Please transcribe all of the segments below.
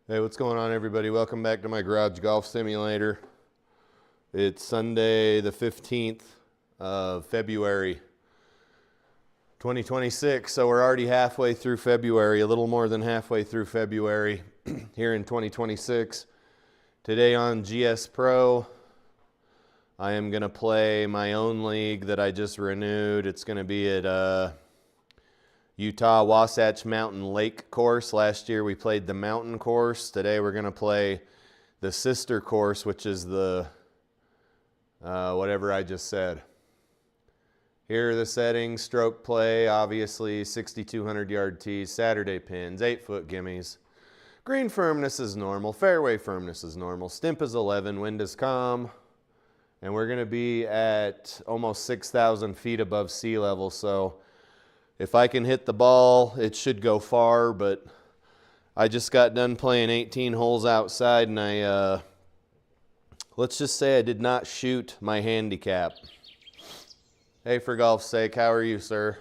Hey, what's going on, everybody? Welcome back to my garage golf simulator. It's Sunday the 15th of February 2026, so we're already halfway through February, a little more than halfway through February here in 2026. Today on GS Pro, I am going to play my own league that I just renewed. It's going to be at Utah Wasatch Mountain Lake course. Last year we played the mountain course. Today we're going to play the sister course, which is the whatever I just said. Here are the settings: stroke play, obviously 6,200 yard tees, Saturday pins, 8-foot gimmies. Green firmness is normal, fairway firmness is normal, stimp is 11, wind is calm, and we're going to be at almost 6,000 feet above sea level, so if I can hit the ball, it should go far. But I just got done playing 18 holes outside, and I, let's just say I did not shoot my handicap. Hey, for golf's sake, how are you, sir?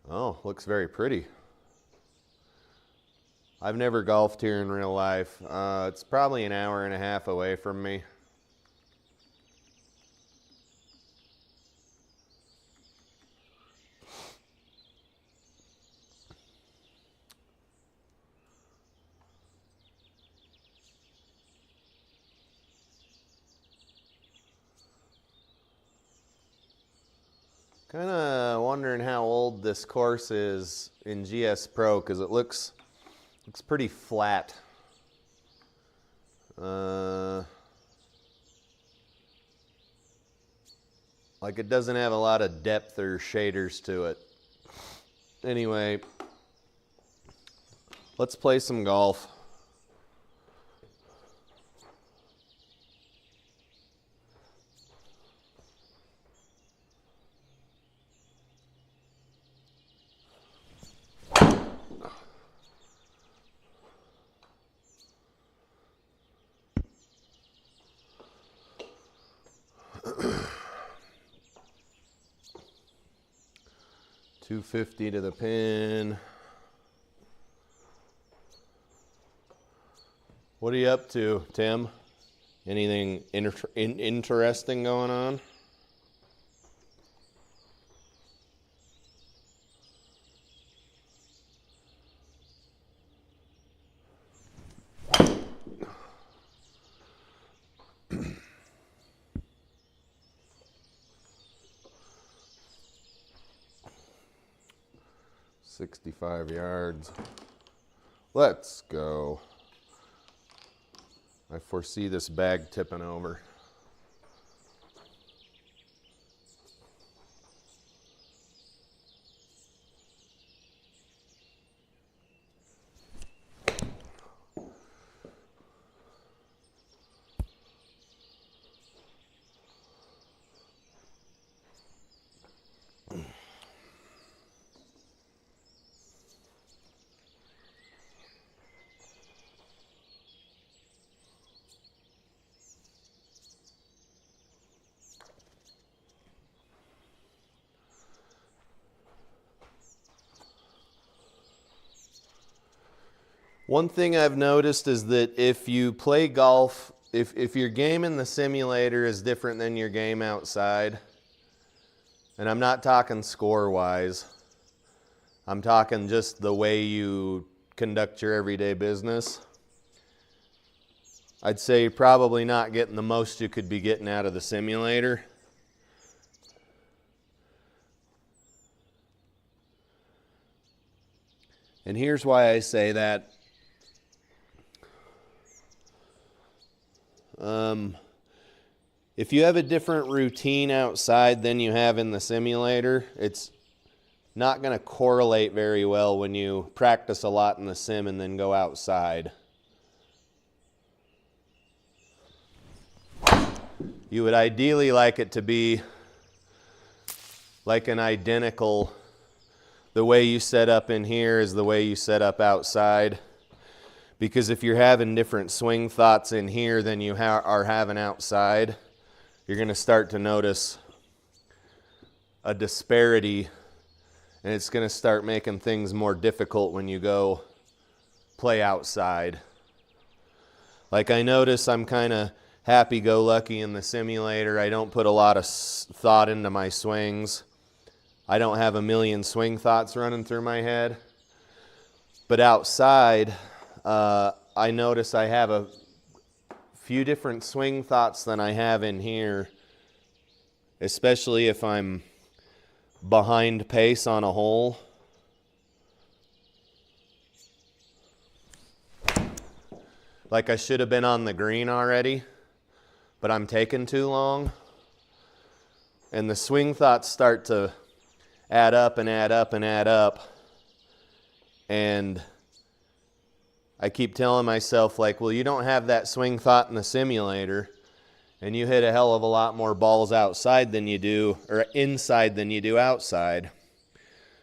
Oh, looks very pretty. I've never golfed here in real life. It's probably an hour and a half away from me. Kind of wondering how old this course is in GS Pro, because it looks pretty flat. Like it doesn't have a lot of depth or shaders to it. Anyway, let's play some golf. .250 to the pin. What are you up to, Tim? Anything interesting going on? .65 yards. Let's go. I foresee this bag tipping over. One thing I've noticed is that if you play golf, if your game in the simulator is different than your game outside, and I'm not talking score-wise, I'm talking just the way you conduct your everyday business, I'd say you're probably not getting the most you could be getting out of the simulator. And here's why I say that. If you have a different routine outside than you have in the simulator, it's not going to correlate very well when you practice a lot in the sim and then go outside. You would ideally like it to be like an identical, the way you set up in here is the way you set up outside. Because if you're having different swing thoughts in here than you are having outside, you're going to start to notice a disparity and it's going to start making things more difficult when you go play outside. Like, I notice I'm kind of happy-go-lucky in the simulator. I don't put a lot of thought into my swings. I don't have a million swing thoughts running through my head. But outside, I notice I have a few different swing thoughts than I have in here, especially if I'm behind pace on a hole. Like I should have been on the green already, but I'm taking too long. And the swing thoughts start to add up and add up and add up. And I keep telling myself, like, well, you don't have that swing thought in the simulator, and you hit a hell of a lot more balls outside than you do, or inside than you do outside.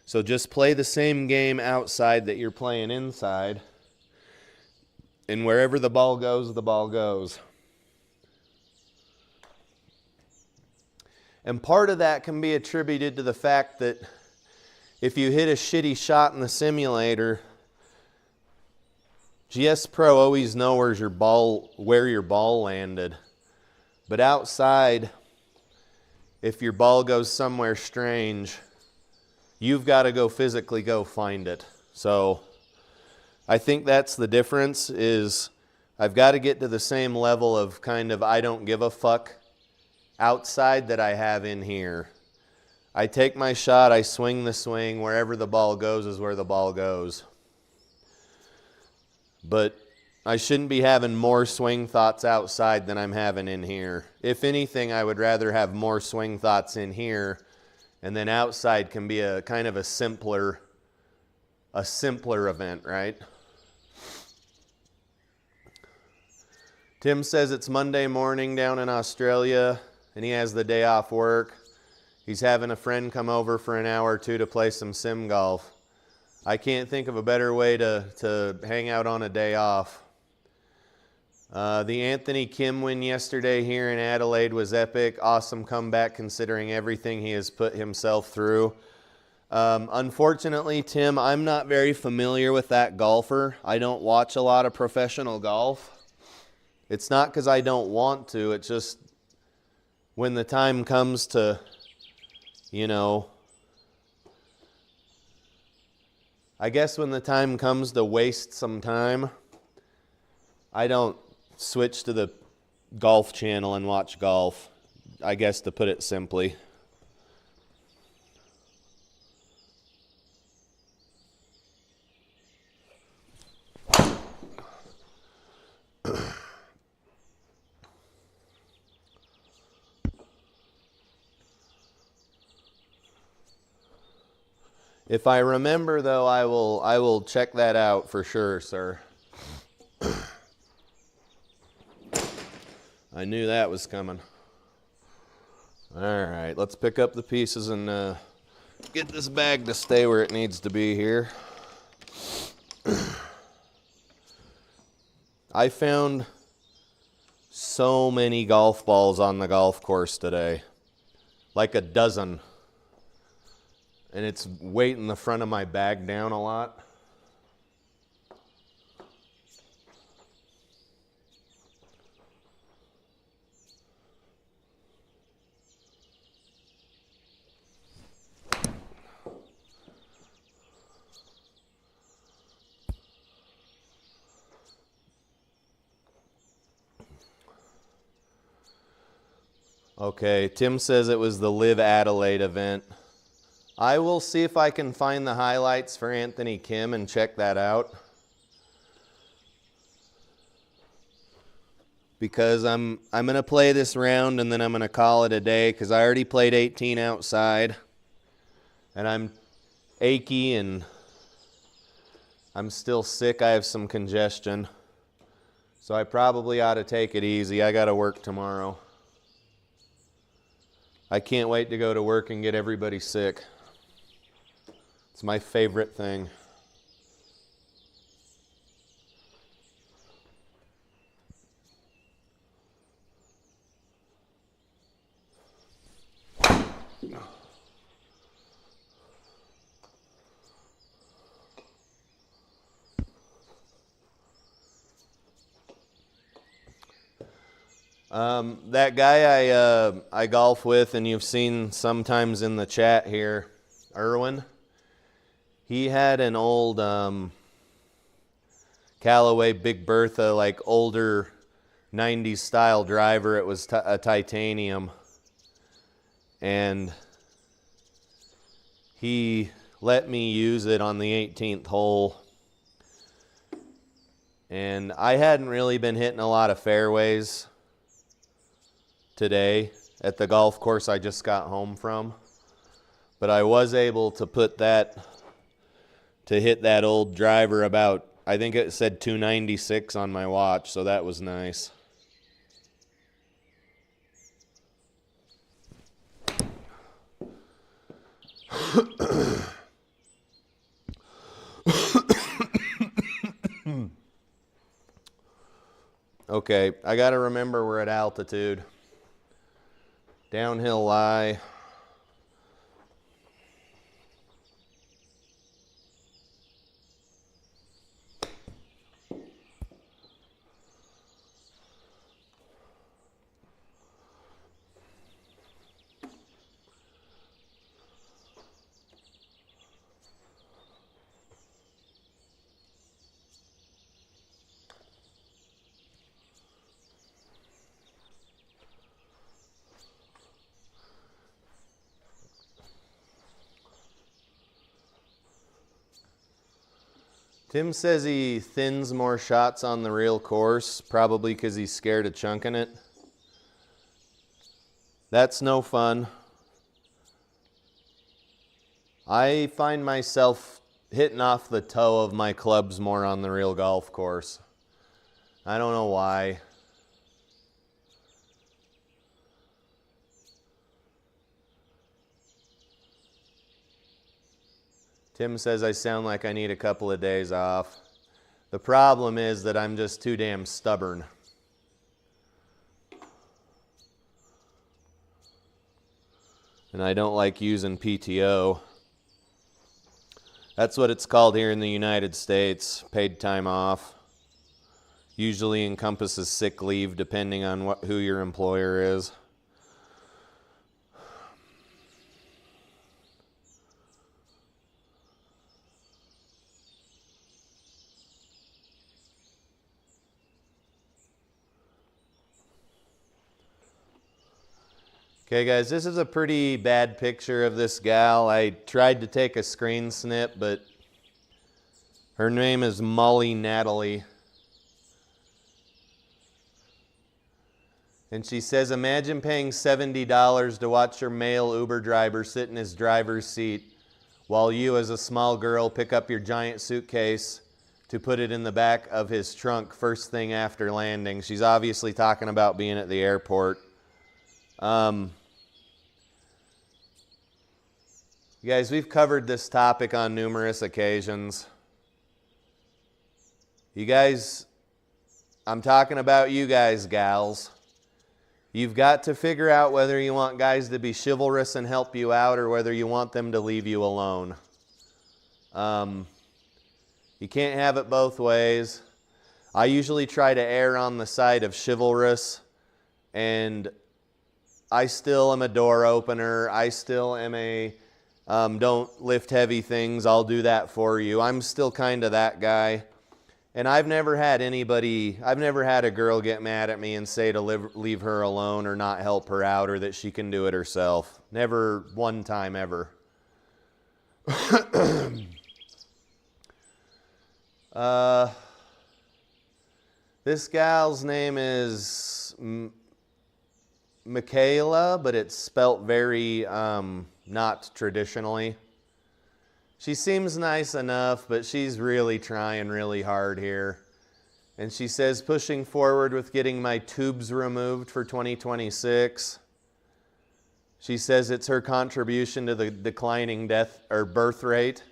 So just play the same game outside that you're playing inside, and wherever the ball goes, the ball goes. And part of that can be attributed to the fact that if you hit a shitty shot in the simulator, SIGPRO always knows where your ball landed. But outside, if your ball goes somewhere strange, you've got to go physically go find it. So I think that's the difference, is I've got to get to the same level of kind of I don't give a fuck outside that I have in here. I take my shot, I swing the swing, wherever the ball goes is where the ball goes. But I shouldn't be having more swing thoughts outside than I'm having in here. If anything, I would rather have more swing thoughts in here, and then outside can be a kind of a simpler event, right? Tim says it's Monday morning down in Australia, and he has the day off work. He's having a friend come over for an hour or two to play some sim golf. I can't think of a better way to hang out on a day off. The Anthony Kim win yesterday here in Adelaide was epic. Awesome comeback considering everything he has put himself through. Unfortunately, Tim, I'm not very familiar with that golfer. I don't watch a lot of professional golf. It's not because I don't want to. It's just when the time comes to, you know, I guess when the time comes to waste some time, I don't switch to the golf channel and watch golf, I guess, to put it simply. If I remember, though, I will check that out for sure, sir. I knew that was coming. All right, let's pick up the pieces and get this bag to stay where it needs to be here. I found so many golf balls on the golf course today, like a dozen. And it's weighting the front of my bag down a lot. Okay, Tim says it was the Live Adelaide event. I will see if I can find the highlights for Anthony Kim and check that out. Because I'm going to play this round and then I'm going to call it a day because I already played 18 outside. And I'm achy and I'm still sick. I have some congestion. So I probably ought to take it easy. I got to work tomorrow. I can't wait to go to work and get everybody sick. It's my favorite thing. That guy I golf with, and you've seen sometimes in the chat here, Irwin, he had an old Callaway Big Bertha, like older 90s style driver. It was a titanium, and he let me use it on the 18th hole. And I hadn't really been hitting a lot of fairways today at the golf course I just got home from. But I was able to hit that old driver about, I think it said 296 on my watch, so that was nice. Okay, I got to remember we're at altitude. Downhill lie. Tim says he thins more shots on the real course, probably because he's scared of chunking it. That's no fun. I find myself hitting off the toe of my clubs more on the real golf course. I don't know why. Tim says I sound like I need a couple of days off. The problem is that I'm just too damn stubborn. And I don't like using PTO. That's what it's called here in the United States, paid time off. Usually encompasses sick leave depending on who your employer is. Okay guys, this is a pretty bad picture of this gal. I tried to take a screen snip, but her name is Molly Natalie. And she says, imagine paying $70 to watch your male Uber driver sit in his driver's seat while you as a small girl pick up your giant suitcase to put it in the back of his trunk first thing after landing. She's obviously talking about being at the airport. You guys, we've covered this topic on numerous occasions. You guys, I'm talking about you guys, gals. You've got to figure out whether you want guys to be chivalrous and help you out or whether you want them to leave you alone. You can't have it both ways. I usually try to err on the side of chivalrous, and I still am a door opener. I still am a don't lift heavy things, I'll do that for you. I'm still kind of that guy. And I've never had a girl get mad at me and say to leave her alone or not help her out or that she can do it herself. Never one time ever. This gal's name is Michaela, but it's spelt very not traditionally. She seems nice enough, but she's really trying really hard here. And she says, pushing forward with getting my tubes removed for 2026. She says it's her contribution to the declining birth rate.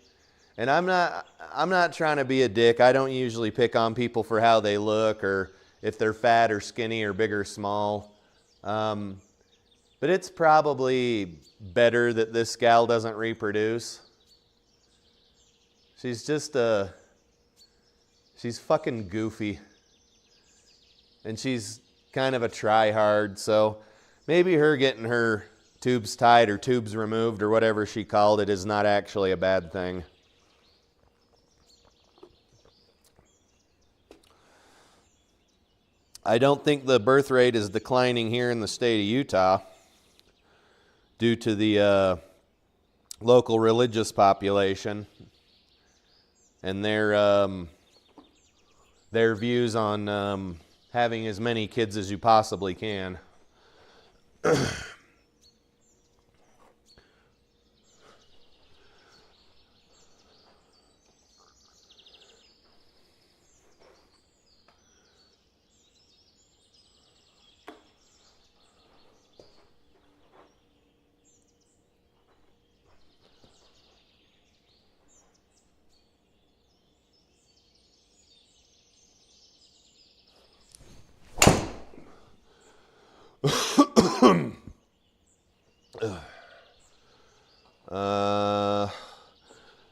And I'm not trying to be a dick. I don't usually pick on people for how they look or if they're fat or skinny or big or small. But it's probably better that this gal doesn't reproduce. She's she's fucking goofy. And she's kind of a try-hard, so maybe her getting her tubes tied or tubes removed or whatever she called it is not actually a bad thing. I don't think the birth rate is declining here in the state of Utah due to the local religious population and their views on having as many kids as you possibly can.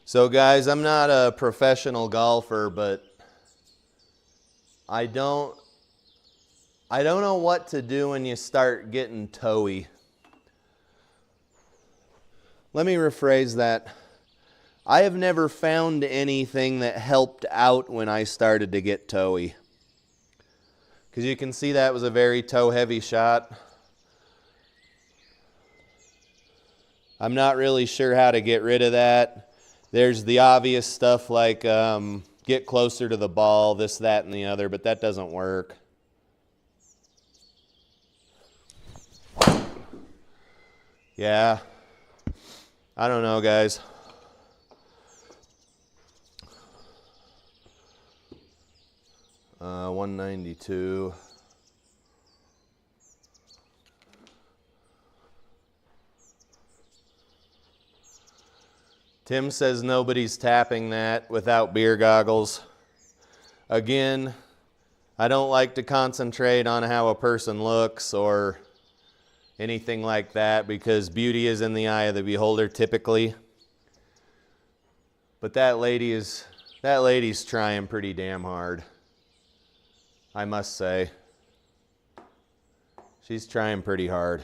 So guys, I'm not a professional golfer, but I don't know what to do when you start getting toey. Let me rephrase that. I have never found anything that helped out when I started to get toey. Because you can see that was a very toe-heavy shot. I'm not really sure how to get rid of that. There's the obvious stuff like get closer to the ball, this, that, and the other, but that doesn't work. Yeah. I don't know, guys. Uh, 192. Tim says nobody's tapping that without beer goggles. Again, I don't like to concentrate on how a person looks or anything like that because beauty is in the eye of the beholder typically. But that lady's trying pretty damn hard, I must say. She's trying pretty hard.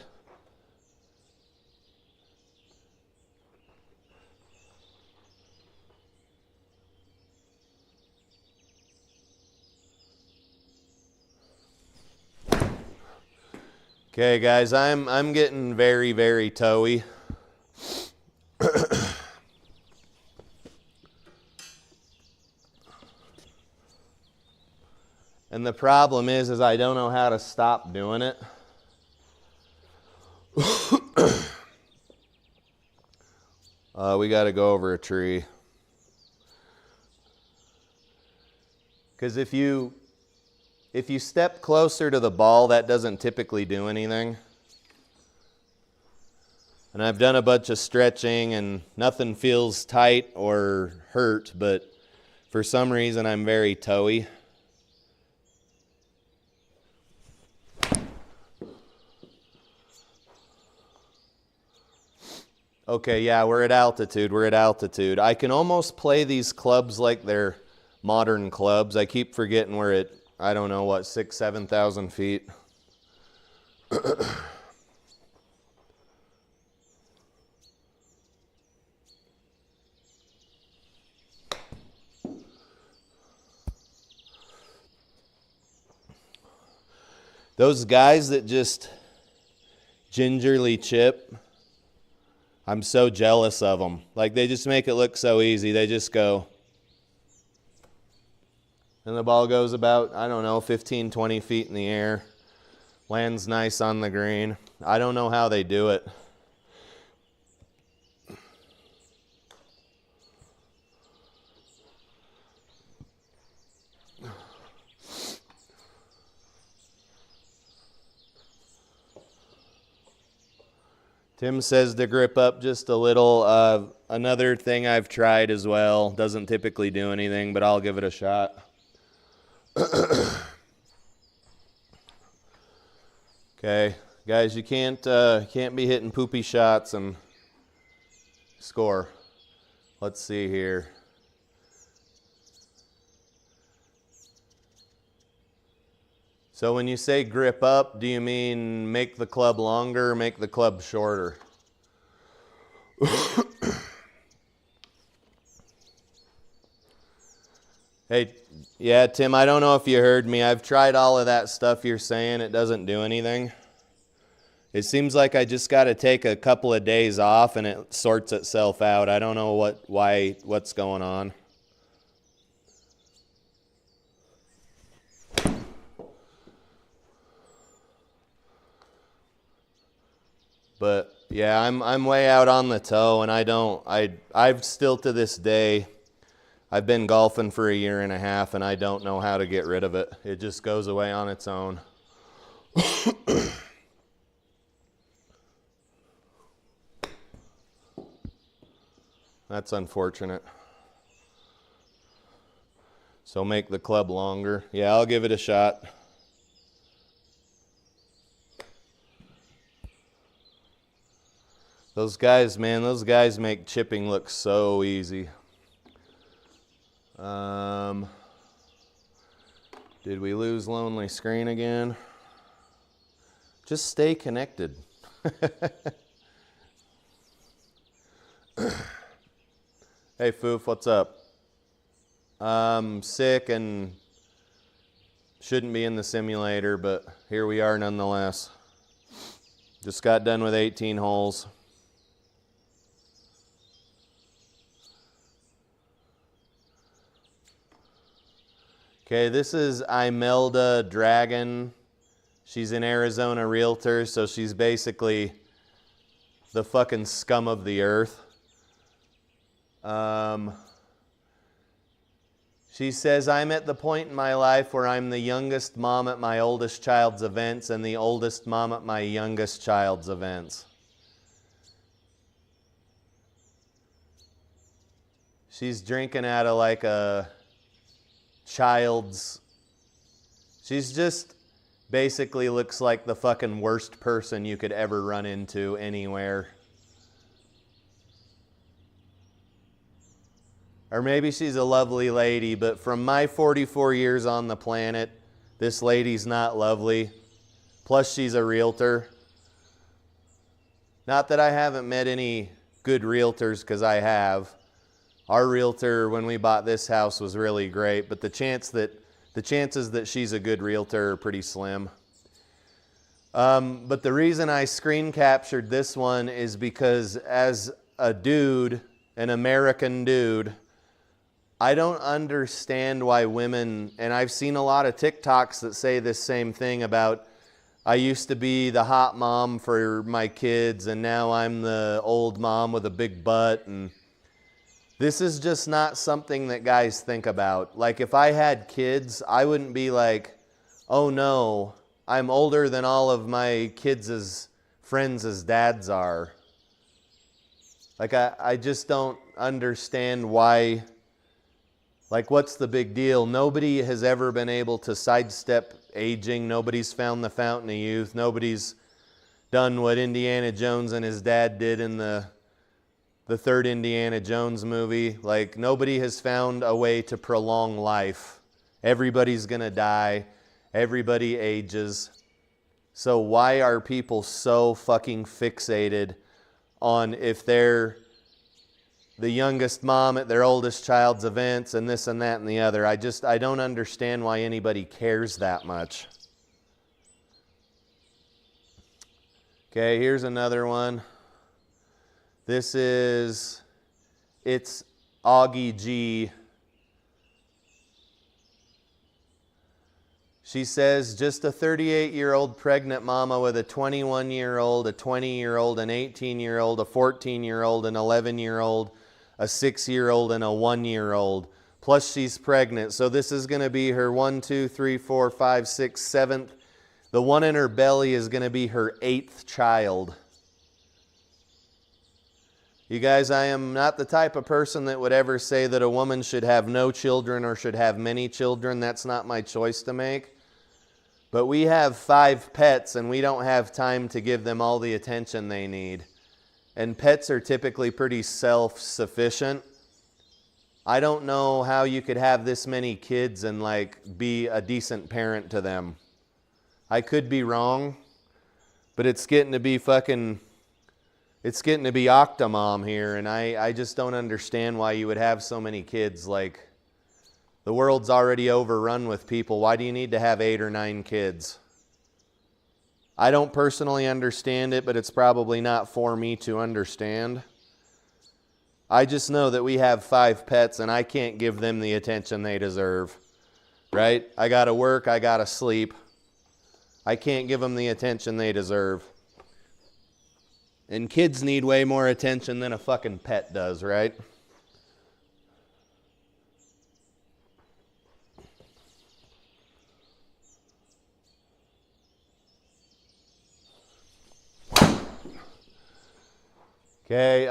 Okay, guys, I'm getting very, very toey. And the problem is I don't know how to stop doing it. We got to go over a tree. Because if you step closer to the ball, that doesn't typically do anything. And I've done a bunch of stretching and nothing feels tight or hurt, but for some reason I'm very toey. Okay, yeah, we're at altitude. I can almost play these clubs like they're modern clubs. I keep forgetting we're at, I don't know what, 6,000, 7,000 feet. Those guys that just gingerly chip, I'm so jealous of them. Like, they just make it look so easy. They just go. And the ball goes about, I don't know, 15, 20 feet in the air. Lands nice on the green. I don't know how they do it. Tim says to grip up just a little. Another thing I've tried as well. Doesn't typically do anything, but I'll give it a shot. Okay, guys, you can't be hitting poopy shots and score. Let's see here. So when you say grip up, do you mean make the club longer or make the club shorter? Hey, yeah, Tim, I don't know if you heard me. I've tried all of that stuff you're saying. It doesn't do anything. It seems like I just got to take a couple of days off and it sorts itself out. I don't know what's going on. But yeah, I'm way out on the toe, and I've still to this day, I've been golfing for 1.5 years, and I don't know how to get rid of it. It just goes away on its own. That's unfortunate. So make the club longer. Yeah, I'll give it a shot. Those guys, man, those guys make chipping look so easy. Did we lose lonely screen again? Just stay connected. Hey, Foof, what's up? I'm sick and shouldn't be in the simulator, but here we are nonetheless. Just got done with 18 holes. Okay, this is Imelda Dragon. She's an Arizona realtor, so she's basically the fucking scum of the earth. She says, I'm at the point in my life where I'm the youngest mom at my oldest child's events and the oldest mom at my youngest child's events. She's drinking out of like a child's... She's just basically looks like the fucking worst person you could ever run into anywhere. Or maybe she's a lovely lady, but from my 44 years on the planet, this lady's not lovely. Plus, she's a realtor. Not that I haven't met any good realtors, because I have. Our realtor, when we bought this house, was really great, but the chances that she's a good realtor are pretty slim. But the reason I screen captured this one is because as a dude, an American dude, I don't understand why women, and I've seen a lot of TikToks that say this same thing about, I used to be the hot mom for my kids and now I'm the old mom with a big butt. And this is just not something that guys think about. Like if I had kids, I wouldn't be like, oh no, I'm older than all of my kids' friends' dads are. Like I just don't understand why. Like, what's the big deal? Nobody has ever been able to sidestep aging. Nobody's found the fountain of youth. Nobody's done what Indiana Jones and his dad did in the third Indiana Jones movie. Like, nobody has found a way to prolong life. Everybody's going to die. Everybody ages. So why are people so fucking fixated on if they're the youngest mom at their oldest child's events and this and that and the other? I don't understand why anybody cares that much. Okay, here's another one. This is, it's Augie G. She says, just a 38-year-old pregnant mama with a 21-year-old, a 20-year-old, an 18-year-old, a 14-year-old, an 11-year-old, a 6-year-old, and a 1-year-old. Plus she's pregnant. So this is going to be her 1, 2, 3, 4, 5, 6, 7th. The one in her belly is going to be her 8th child. You guys, I am not the type of person that would ever say that a woman should have no children or should have many children. That's not my choice to make. But we have 5 pets and we don't have time to give them all the attention they need. And pets are typically pretty self-sufficient. I don't know how you could have this many kids and like be a decent parent to them. I could be wrong, but it's getting to be fucking, it's getting to be Octomom here, and I just don't understand why you would have so many kids. Like, the world's already overrun with people. Why do you need to have 8 or 9 kids? I don't personally understand it, but it's probably not for me to understand. I just know that we have 5 pets, and I can't give them the attention they deserve, right? I gotta work, I gotta sleep. I can't give them the attention they deserve. And kids need way more attention than a fucking pet does, right? Okay,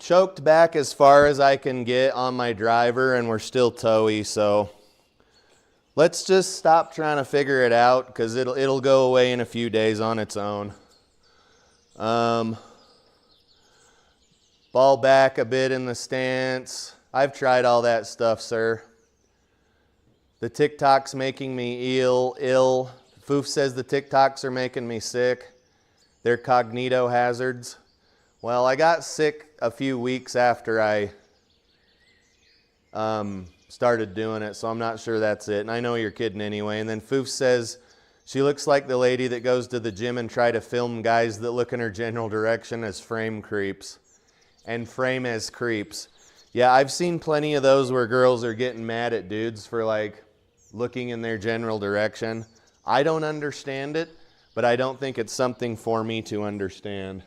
choked back as far as I can get on my driver, and we're still towy, so let's just stop trying to figure it out, because it'll go away in a few days on its own. Ball back a bit in the stance. I've tried all that stuff, sir. The TikTok's making me ill. Foof says the TikToks are making me sick. They're cognito hazards. Well, I got sick a few weeks after I started doing it, so I'm not sure that's it. And I know you're kidding anyway. And then Foof says she looks like the lady that goes to the gym and try to film guys that look in her general direction as frame creeps. And frame as creeps. Yeah, I've seen plenty of those where girls are getting mad at dudes for like looking in their general direction. I don't understand it, but I don't think it's something for me to understand.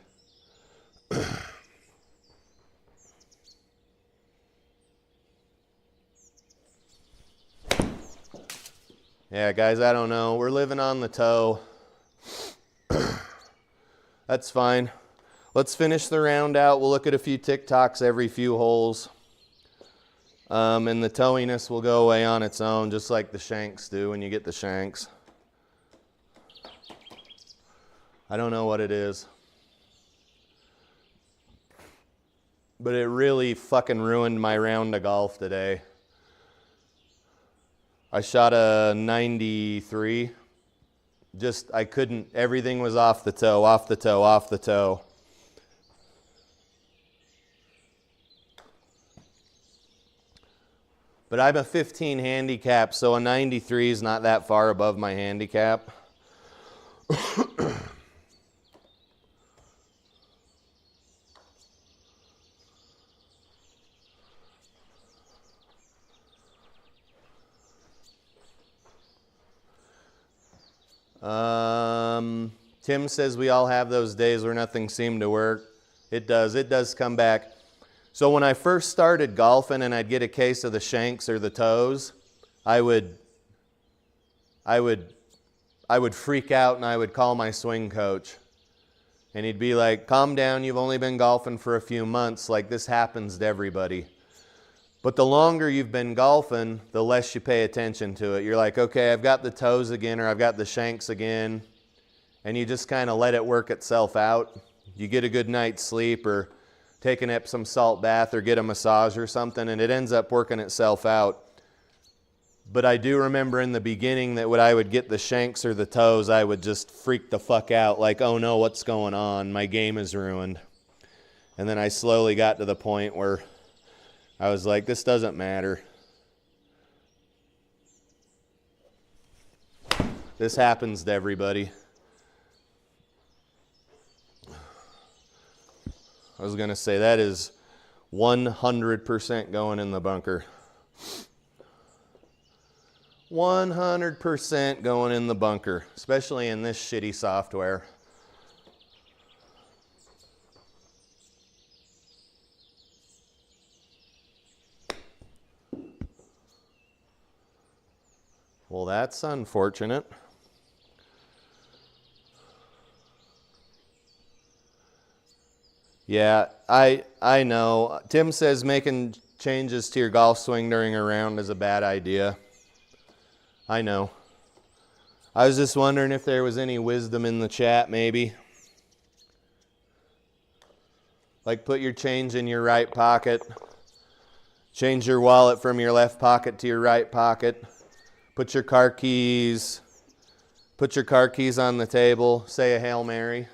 Yeah, guys, I don't know. We're living on the toe. That's fine. Let's finish the round out. We'll look at a few TikToks every few holes. And the towiness will go away on its own, just like the shanks do when you get the shanks. I don't know what it is. But it really fucking ruined my round of golf today. I shot a 93. Just, I couldn't, everything was off the toe, off the toe, off the toe. But I'm a 15 handicap, so a 93 is not that far above my handicap. Tim says we all have those days where nothing seemed to work. It does come back. So when I first started golfing and I'd get a case of the shanks or the toes, I would freak out and I would call my swing coach. And he'd be like, calm down, you've only been golfing for a few months, like this happens to everybody. But the longer you've been golfing, the less you pay attention to it. You're like, okay, I've got the toes again, or I've got the shanks again. And you just kind of let it work itself out. You get a good night's sleep, or take an Epsom salt bath, or get a massage or something, and it ends up working itself out. But I do remember in the beginning that when I would get the shanks or the toes, I would just freak the fuck out, like, oh no, what's going on? My game is ruined. And then I slowly got to the point where I was like, this doesn't matter. This happens to everybody. I was going to say that is 100% going in the bunker. 100% going in the bunker, especially in this shitty software. Well, that's unfortunate. Yeah, I know. Tim says making changes to your golf swing during a round is a bad idea. I know. I was just wondering if there was any wisdom in the chat, maybe. Like put your change in your right pocket. Change your wallet from your left pocket to your right pocket. Put your car keys Put your car keys on the table, say a Hail Mary.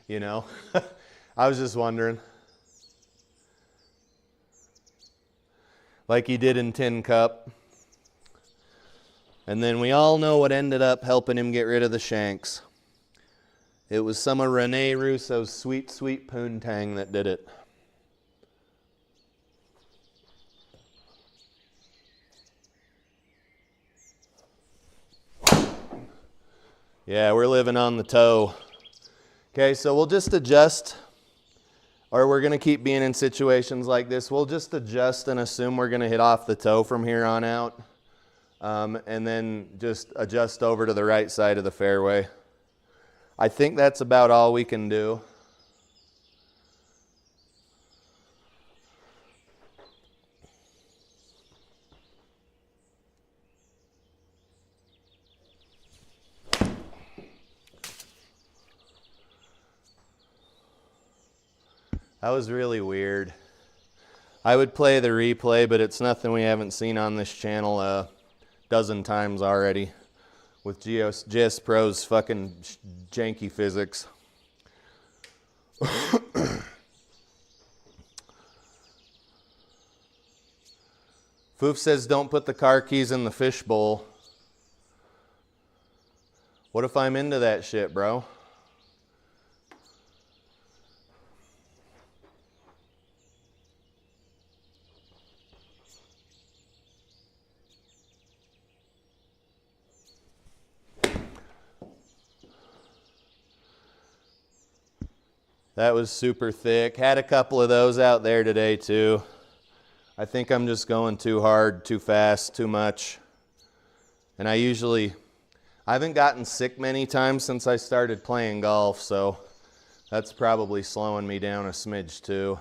You know, I was just wondering. Like he did in Tin Cup. And then we all know what ended up helping him get rid of the shanks. It was some of Rene Russo's sweet, sweet poontang that did it. Yeah, we're living on the toe. Okay, so we'll just adjust, or we're going to keep being in situations like this. We'll just adjust and assume we're going to hit off the toe from here on out. And then just adjust over to the right side of the fairway. I think that's about all we can do. That was really weird. I would play the replay, but it's nothing we haven't seen on this channel a dozen times already with SIGPRO's fucking janky physics. Foof says don't put the car keys in the fishbowl. What if I'm into that shit, bro? That was super thick. Had a couple of those out there today too. I think I'm just going too hard, too fast, too much. And I haven't gotten sick many times since I started playing golf, so that's probably slowing me down a smidge too.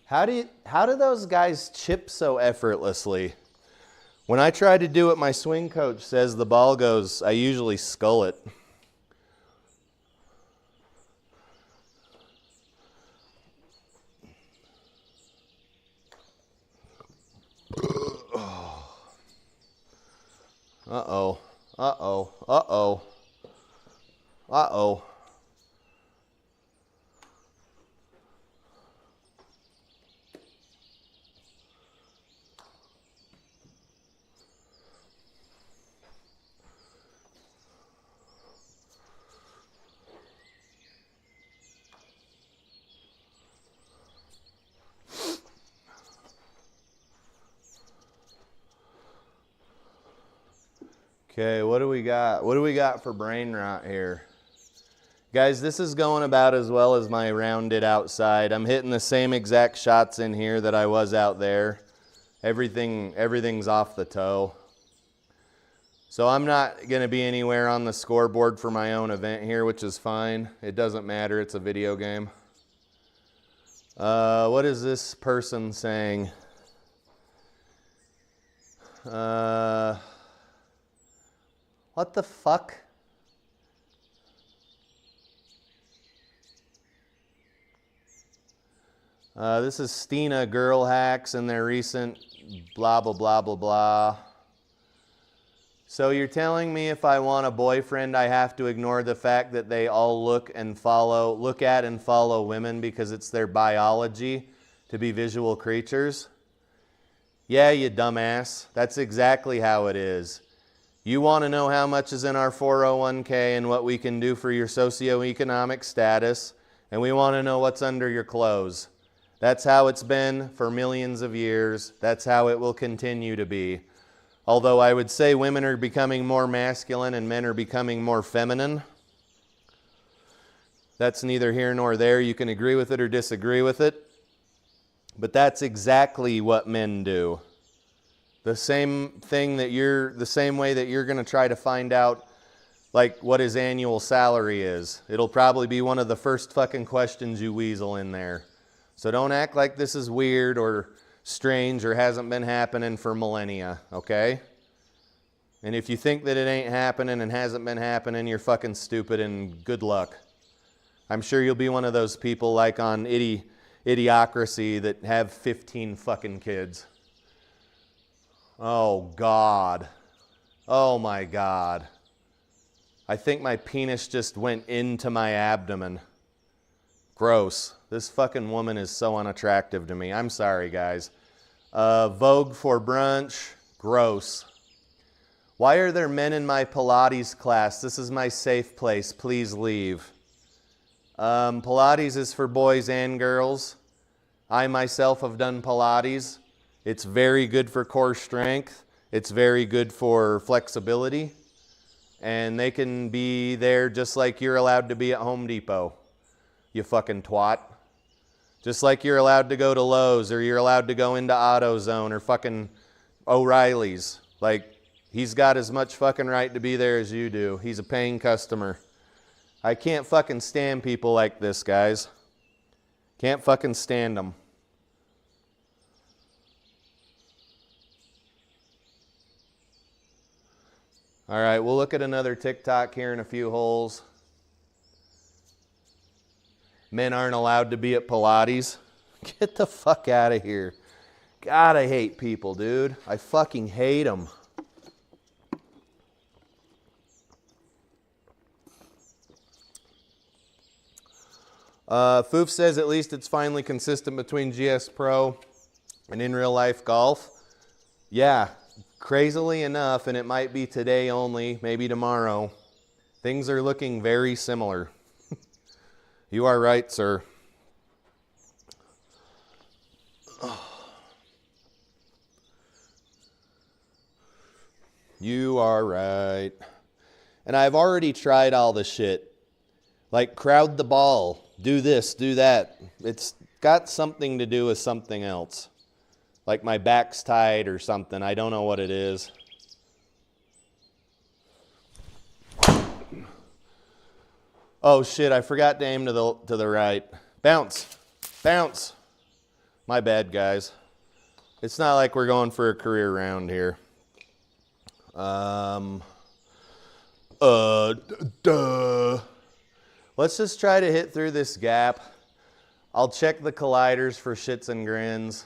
How do those guys chip so effortlessly? When I try to do what my swing coach says the ball goes, I usually scull it. Uh-oh. Uh-oh. Uh-oh. Uh-oh. Okay, what do we got? What do we got for brain rot here? Guys, this is going about as well as my round did outside. I'm hitting the same exact shots in here that I was out there. Everything's off the toe. So I'm not going to be anywhere on the scoreboard for my own event here, which is fine. It doesn't matter. It's a video game. What is this person saying? What the fuck? This is Stina Girl Hacks and their recent blah, blah, blah, blah, blah. So you're telling me if I want a boyfriend, I have to ignore the fact that they all look at and follow women because it's their biology to be visual creatures? Yeah, you dumbass. That's exactly how it is. You want to know how much is in our 401k and what we can do for your socioeconomic status, and we want to know what's under your clothes. That's how it's been for millions of years. That's how it will continue to be. Although I would say women are becoming more masculine and men are becoming more feminine. That's neither here nor there. You can agree with it or disagree with it. But that's exactly what men do. The same way that you're going to try to find out like what his annual salary is. It'll probably be one of the first fucking questions you weasel in there. So don't act like this is weird or strange or hasn't been happening for millennia, okay? And if you think that it ain't happening and hasn't been happening, you're fucking stupid and good luck. I'm sure you'll be one of those people like on Idiocracy that have 15 fucking kids. Oh, God. Oh, my God. I think my penis just went into my abdomen. Gross. This fucking woman is so unattractive to me. I'm sorry, guys. Vogue for brunch. Gross. Why are there men in my Pilates class? This is my safe place. Please leave. Pilates is for boys and girls. I myself have done Pilates. It's very good for core strength. It's very good for flexibility. And they can be there just like you're allowed to be at Home Depot. You fucking twat. Just like you're allowed to go to Lowe's or you're allowed to go into AutoZone or fucking O'Reilly's. Like, he's got as much fucking right to be there as you do. He's a paying customer. I can't fucking stand people like this, guys. Can't fucking stand them. All right, we'll look at another TikTok here in a few holes. Men aren't allowed to be at Pilates. Get the fuck out of here. God, I hate people, dude. I fucking hate them. Foof says at least it's finally consistent between GS Pro and in real life golf. Yeah, crazily enough, and it might be today only, maybe tomorrow, things are looking very similar. You are right, sir. You are right. And I've already tried all the shit. Like crowd the ball, do this, do that. It's got something to do with something else. Like my back's tight or something. I don't know what it is. Oh shit, I forgot to aim to the right. Bounce. Bounce. My bad, guys. It's not like we're going for a career round here. Let's just try to hit through this gap. I'll check the colliders for shits and grins.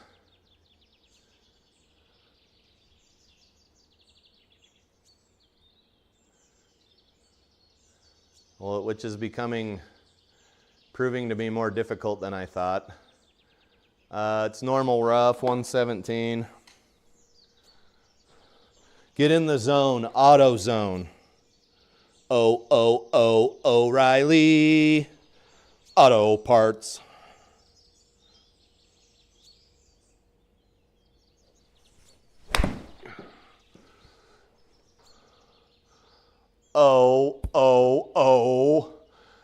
Well, which is proving to be more difficult than I thought. It's normal rough, 117. Get in the zone, auto zone. O'Reilly Auto Parts.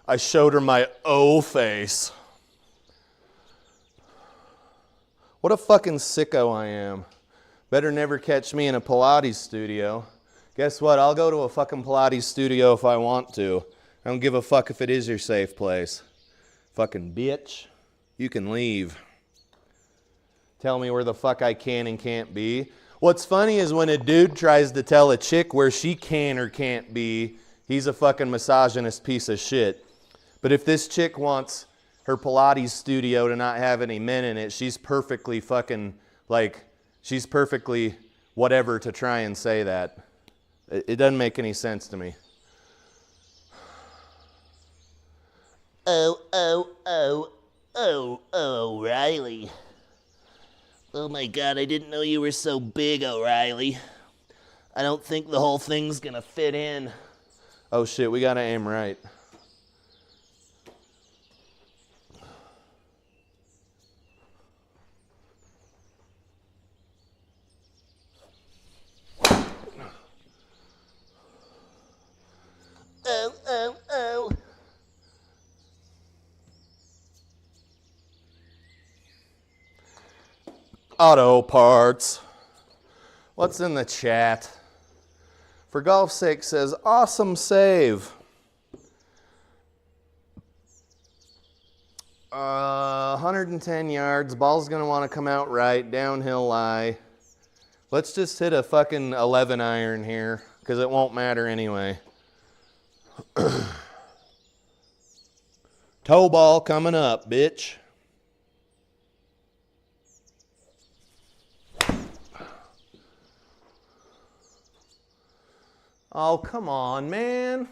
I showed her my O face. What a fucking sicko I am. Better never catch me in a Pilates studio. Guess what? I'll go to a fucking Pilates studio if I want to. I don't give a fuck if it is your safe place. Fucking bitch. You can leave. Tell me where the fuck I can and can't be. What's funny is when a dude tries to tell a chick where she can or can't be, he's a fucking misogynist piece of shit. But if this chick wants her Pilates studio to not have any men in it, she's perfectly fucking, like, she's perfectly whatever to try and say that. It doesn't make any sense to me. O'Reilly. Oh my God, I didn't know you were so big, O'Reilly. I don't think the whole thing's gonna fit in. Oh shit, we gotta aim right. Auto Parts. What's in the chat? For golf's sake says, awesome save. 110 yards. Ball's going to want to come out right. Downhill lie. Let's just hit a fucking 11 iron here because it won't matter anyway. Toe ball coming up, bitch. Oh, come on, man.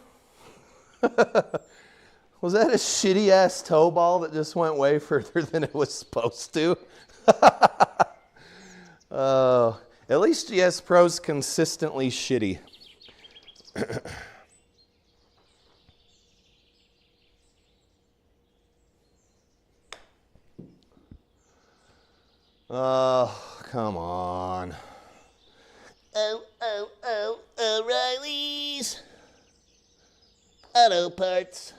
Was that a shitty ass toe ball that just went way further than it was supposed to? At least GS Pro's consistently shitty. Oh, come on. O'Reilly's Auto Parts.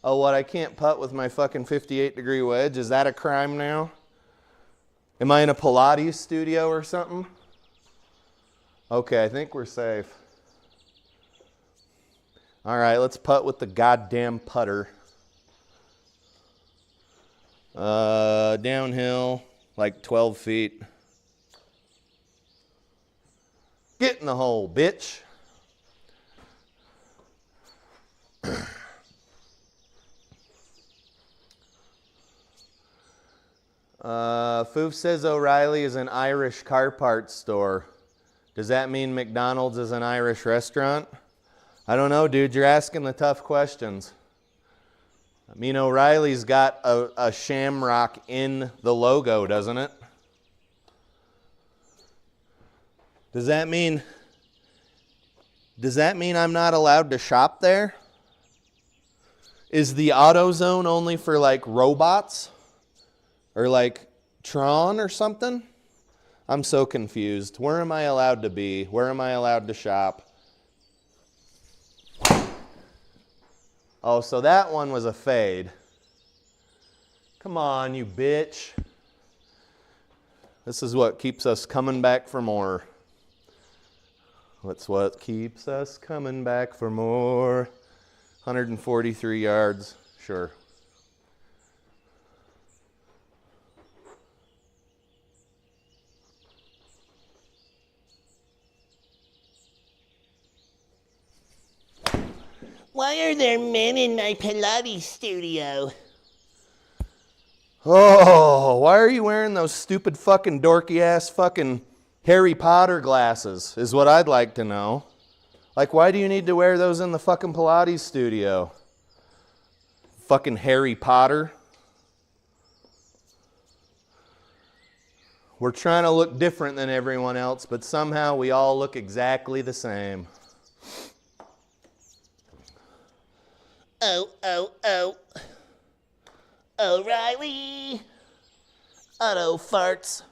Oh, what? I can't putt with my fucking 58-degree wedge? Is that a crime now? Am I in a Pilates studio or something? Okay, I think we're safe. All right, let's putt with the goddamn putter. Downhill, like 12 feet. Get in the hole, bitch. Foof says O'Reilly is an Irish car parts store. Does that mean McDonald's is an Irish restaurant? I don't know, dude. You're asking the tough questions. I mean, O'Reilly's got a shamrock in the logo, doesn't it? Does that mean I'm not allowed to shop there? Is the AutoZone only for like robots? Or like Tron or something? I'm so confused. Where am I allowed to be? Where am I allowed to shop? Oh, so that one was a fade. Come on, you bitch. This is what keeps us coming back for more. That's what keeps us coming back for more. 143 yards, sure. Why are there men in my Pilates studio? Oh, why are you wearing those stupid fucking dorky ass fucking Harry Potter glasses is what I'd like to know. Like, why do you need to wear those in the fucking Pilates studio? Fucking Harry Potter. We're trying to look different than everyone else, but somehow we all look exactly the same. Oh. O'Reilly Auto Farts.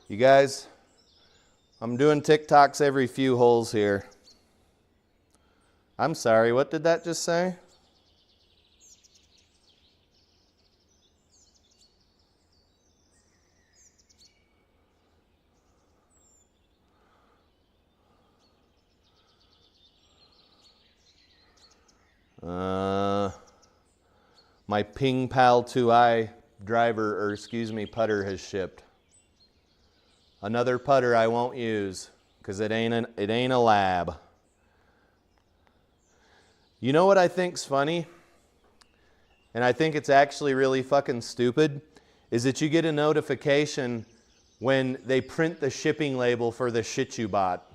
You guys, I'm doing TikToks every few holes here. I'm sorry, what did that just say? My Ping Pal 2i putter has shipped. Another putter I won't use because it ain't a lab. You know what I think's funny? And I think it's actually really fucking stupid, is that you get a notification when they print the shipping label for the shit you bought.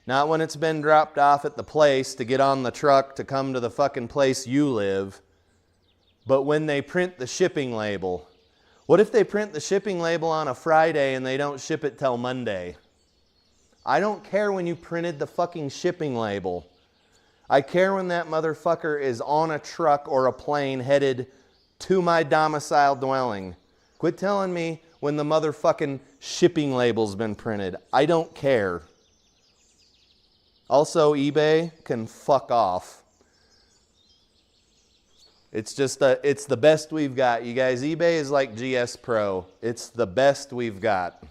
Not when it's been dropped off at the place to get on the truck to come to the fucking place you live, but when they print the shipping label. What if they print the shipping label on a Friday and they don't ship it till Monday? I don't care when you printed the fucking shipping label. I care when that motherfucker is on a truck or a plane headed to my domicile dwelling. Quit telling me when the motherfucking shipping label's been printed. I don't care. Also, eBay can fuck off. It's just it's the best we've got. You guys, eBay is like GS Pro. It's the best we've got.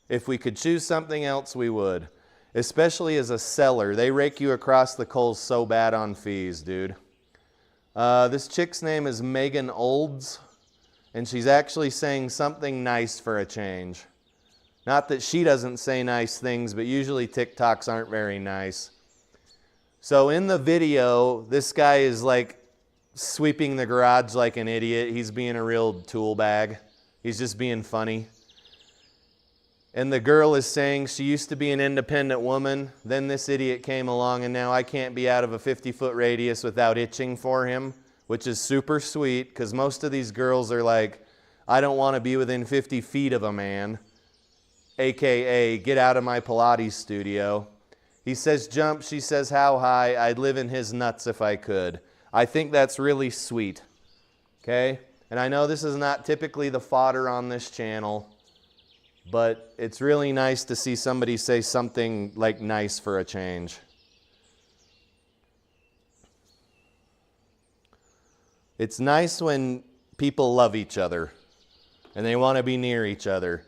If we could choose something else, we would. Especially as a seller. They rake you across the coals so bad on fees, dude. This chick's name is Megan Olds, and she's actually saying something nice for a change. Not that she doesn't say nice things, but usually TikToks aren't very nice. So in the video, this guy is like sweeping the garage like an idiot. He's being a real tool bag. He's just being funny. And the girl is saying she used to be an independent woman. Then this idiot came along and now I can't be out of a 50-foot radius without itching for him, which is super sweet because most of these girls are like, I don't want to be within 50 feet of a man. AKA, get out of my Pilates studio. He says jump, she says how high. I'd live in his nuts if I could. I think that's really sweet. Okay? And I know this is not typically the fodder on this channel, but it's really nice to see somebody say something like nice for a change. It's nice when people love each other and they want to be near each other.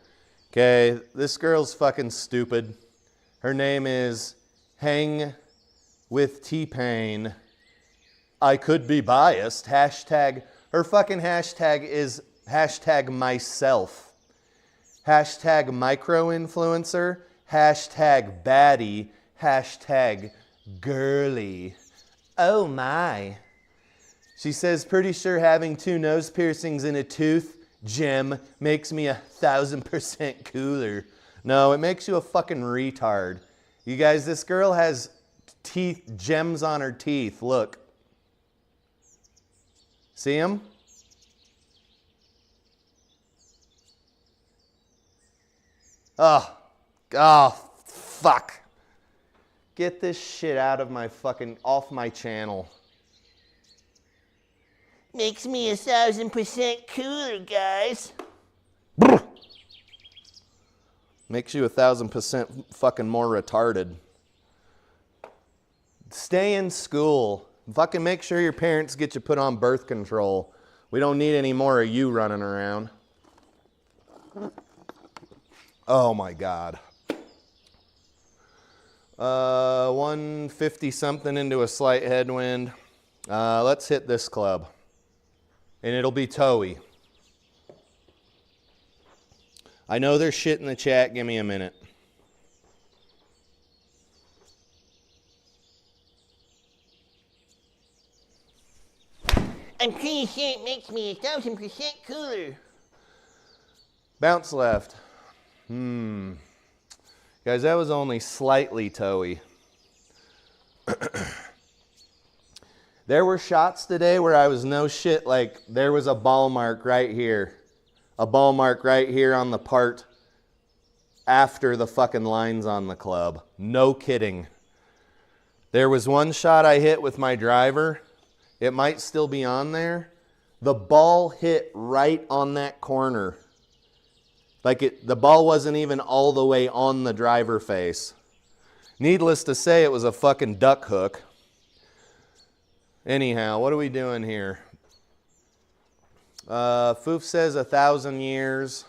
Okay, this girl's fucking stupid. Her name is Hang with T-Pain. I could be biased. Hashtag, her fucking hashtag is hashtag myself. Hashtag micro-influencer. Hashtag baddie. Hashtag girly. Oh my. She says, pretty sure having 2 nose piercings and a tooth gem makes me 1,000% cooler. No, it makes you a fucking retard. You guys, this girl has teeth, gems on her teeth. Look. See them? Oh, fuck. Get this shit out of my fucking, off my channel. Makes me 1,000% cooler, guys. Makes you 1,000% fucking more retarded. Stay in school. Fucking make sure your parents get you put on birth control. We don't need any more of you running around. Oh my God. 150 something into a slight headwind. Let's hit this club. And it'll be towy. I know there's shit in the chat. Give me a minute. I'm pretty sure it makes me 1,000% cooler. Bounce left. Guys, that was only slightly towy. There were shots today where I was no shit, like there was a ball mark right here. A ball mark right here on the part after the fucking lines on the club. No kidding. There was one shot I hit with my driver. It might still be on there. The ball hit right on that corner. Like the ball wasn't even all the way on the driver face. Needless to say, it was a fucking duck hook. Anyhow, what are we doing here? Foof says 1,000 years.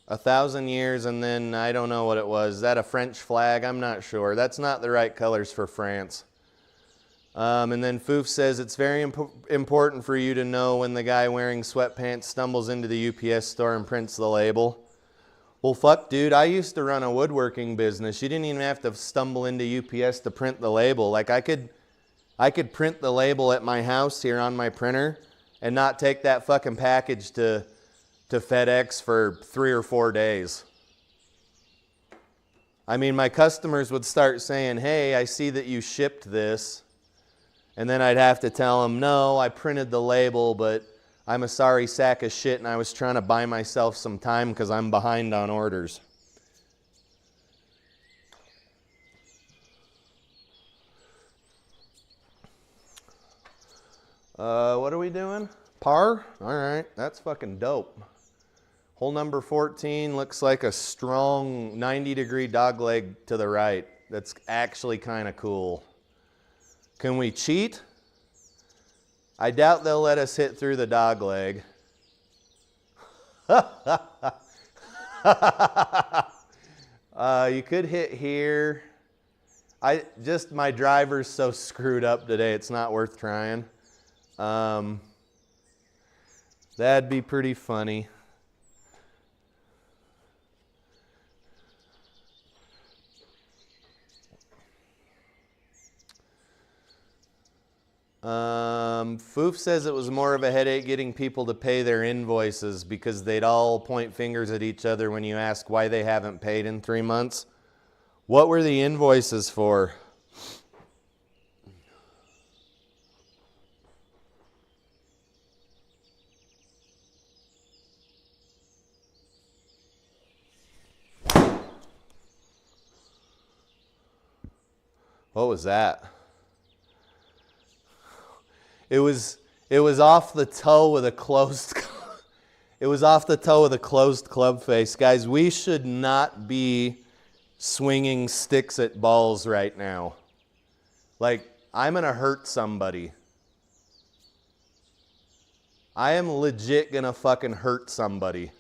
A 1,000 years, and then I don't know what it was. Is that a French flag? I'm not sure. That's not the right colors for France. And then Foof says it's very important for you to know when the guy wearing sweatpants stumbles into the UPS store and prints the label. Well, fuck, dude, I used to run a woodworking business. You didn't even have to stumble into UPS to print the label. Like, I could print the label at my house here on my printer and not take that fucking package to FedEx for 3 or 4 days. I mean, my customers would start saying, hey, I see that you shipped this. And then I'd have to tell them, no, I printed the label, but I'm a sorry sack of shit and I was trying to buy myself some time because I'm behind on orders. What are we doing? Par? All right, that's fucking dope. Hole number 14 looks like a strong 90-degree dogleg to the right. That's actually kind of cool. Can we cheat? I doubt they'll let us hit through the dogleg. You could hit here. My driver's so screwed up today, it's not worth trying. That'd be pretty funny. Foof says it was more of a headache getting people to pay their invoices because they'd all point fingers at each other when you ask why they haven't paid in 3 months. What were the invoices for? What was that? It was off the toe with a closed it was off the toe with a closed club face. Guys, we should not be swinging sticks at balls right now. Like, I'm going to hurt somebody. I am legit going to fucking hurt somebody.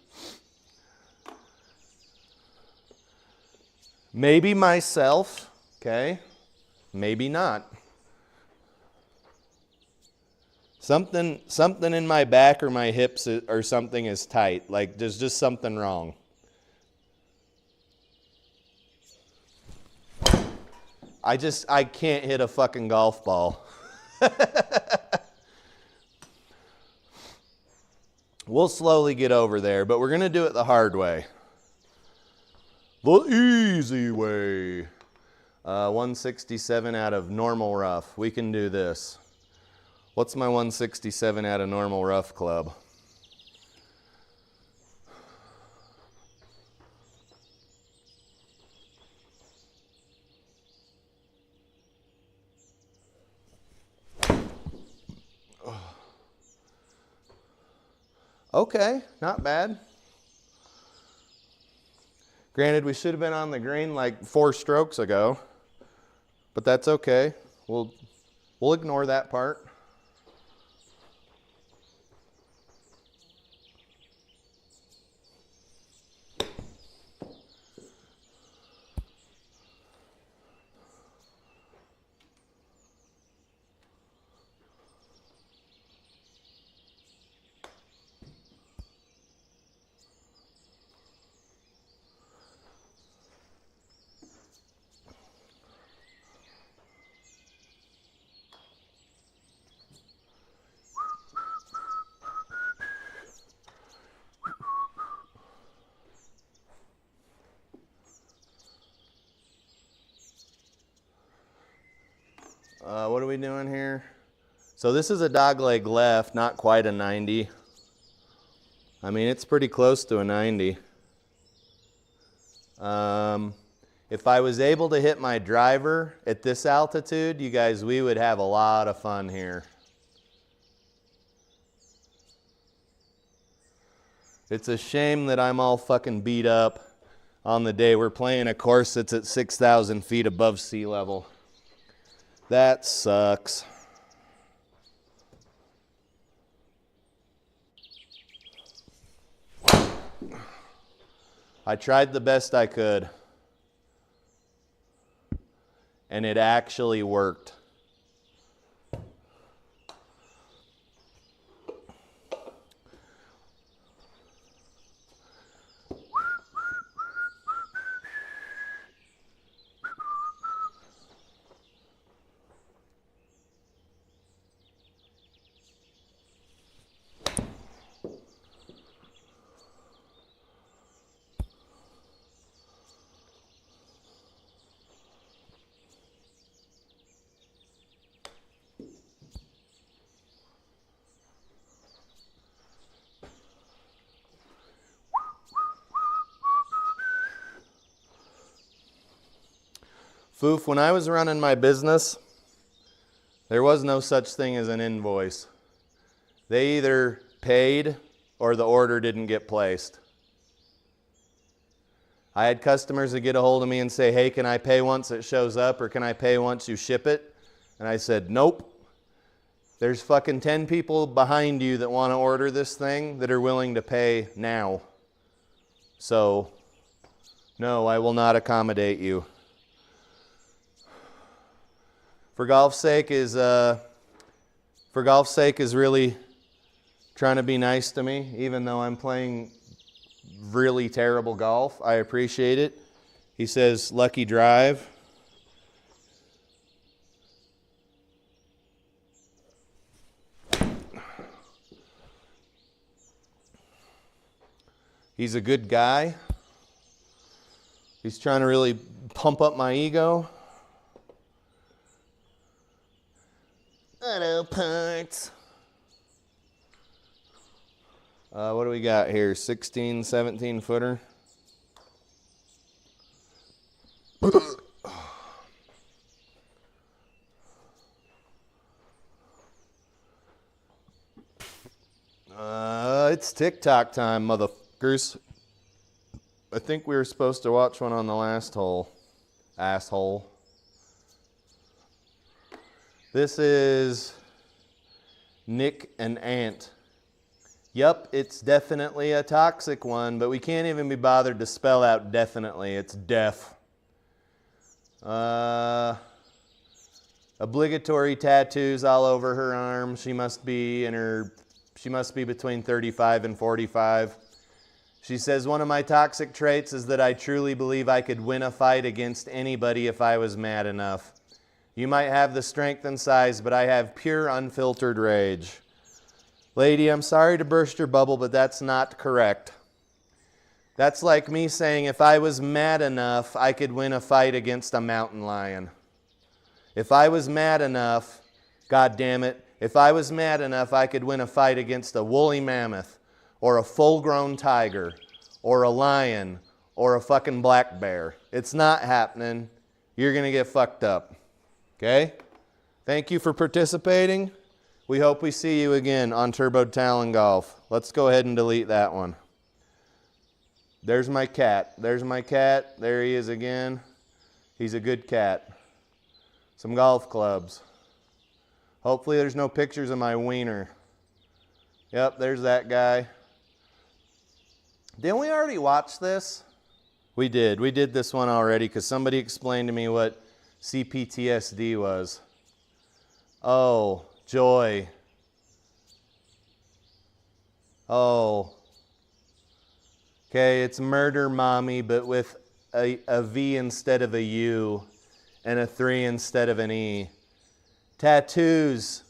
Maybe myself, okay? Maybe not. Something in my back or my hips or something is tight. Like, there's just something wrong. I can't hit a fucking golf ball. We'll slowly get over there, but we're going to do it the hard way. The easy way. 167 out of normal rough. We can do this. What's my 167 out of normal rough club? Okay, not bad. Granted, we should have been on the green like 4 strokes ago, but that's okay. We'll ignore that part. What are we doing here? So this is a dogleg left, not quite a 90. I mean, it's pretty close to a 90. If I was able to hit my driver at this altitude, you guys, we would have a lot of fun here. It's a shame that I'm all fucking beat up on the day we're playing a course that's at 6,000 feet above sea level. That sucks. I tried the best I could, and it actually worked. Foof, when I was running my business, there was no such thing as an invoice. They either paid or the order didn't get placed. I had customers that get a hold of me and say, hey, can I pay once it shows up, or can I pay once you ship it? And I said, nope. There's fucking 10 people behind you that want to order this thing that are willing to pay now. So, no, I will not accommodate you. For golf's sake, is for golf's sake, is really trying to be nice to me, even though I'm playing really terrible golf. I appreciate it. He says, lucky drive. He's a good guy. He's trying to really pump up my ego. Auto parts. What do we got here? 16, 17 footer. It's TikTok time, motherfuckers. I think we were supposed to watch one on the last hole. Asshole. This is Nick and Ant. Yup, it's definitely a toxic one, but we can't even be bothered to spell out definitely. It's def. Obligatory tattoos all over her arm. She must be between 35 and 45. She says, one of my toxic traits is that I truly believe I could win a fight against anybody if I was mad enough. You might have the strength and size, but I have pure unfiltered rage. Lady, I'm sorry to burst your bubble, but that's not correct. That's like me saying if I was mad enough, I could win a fight against a mountain lion. If I was mad enough, God damn it, if I was mad enough, I could win a fight against a woolly mammoth, or a full-grown tiger, or a lion, or a fucking black bear. It's not happening. You're going to get fucked up. Okay? Thank you for participating. We hope we see you again on TurbodTalon Golf. Let's go ahead and delete that one. There's my cat. There's my cat. There he is again. He's a good cat. Some golf clubs. Hopefully there's no pictures of my wiener. Yep, there's that guy. Didn't we already watch this? We did. We did this one already because somebody explained to me what CPTSD was. Oh, joy. Oh. Okay, it's murder mommy, but with a V instead of a U and a 3 instead of an E. Tattoos.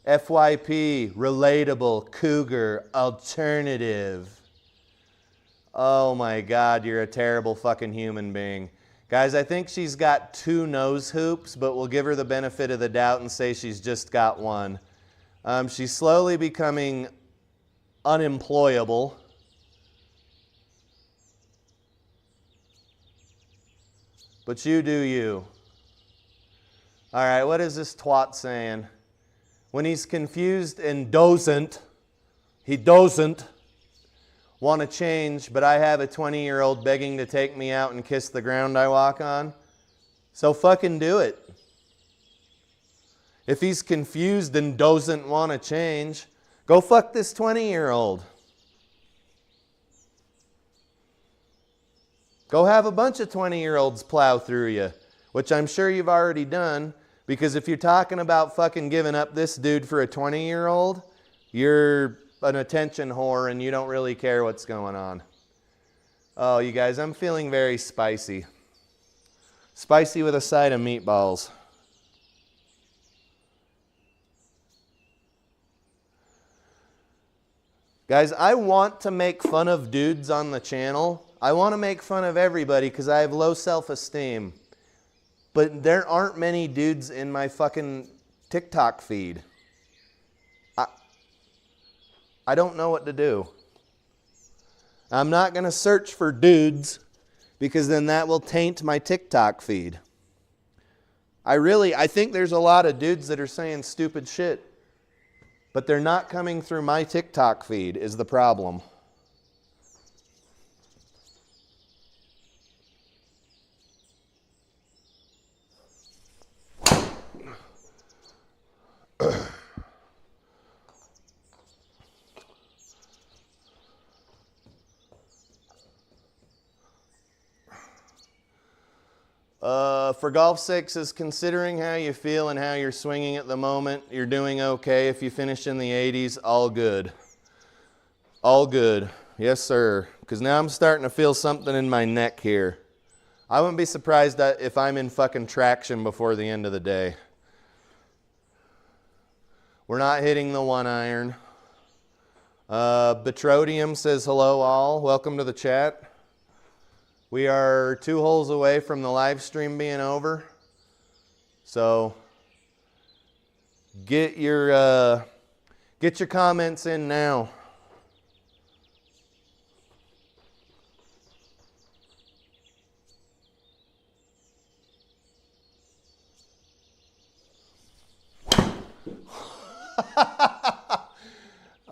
FYP. Relatable. Cougar. Alternative. Oh my God, you're a terrible fucking human being. Guys, I think she's got 2 nose hoops, but we'll give her the benefit of the doubt and say she's just got 1. She's slowly becoming unemployable. But you do you. All right, what is this twat saying? When he's confused and he doesn't want to change, but I have a 20-year-old begging to take me out and kiss the ground I walk on. So fucking do it. If he's confused and doesn't want to change, go fuck this 20-year-old. Go have a bunch of 20-year-olds plow through you, which I'm sure you've already done, because if you're talking about fucking giving up this dude for a 20-year-old, you're an attention whore and you don't really care what's going on. Oh, you guys, I'm feeling very spicy. Spicy with a side of meatballs. Guys, I want to make fun of dudes on the channel. I want to make fun of everybody because I have low self-esteem. But there aren't many dudes in my fucking TikTok feed. I don't know what to do. I'm not going to search for dudes because then that will taint my TikTok feed. I think there's a lot of dudes that are saying stupid shit, but they're not coming through my TikTok feed is the problem. For golf sixes, considering how you feel and how you're swinging at the moment, you're doing okay. If you finish in the 80s, all good. All good. Yes, sir. Because now I'm starting to feel something in my neck here. I wouldn't be surprised if I'm in fucking traction before the end of the day. We're not hitting the 1 iron. Betrodium says hello all. Welcome to the chat. We are 2 holes away from the live stream being over. So get your comments in now.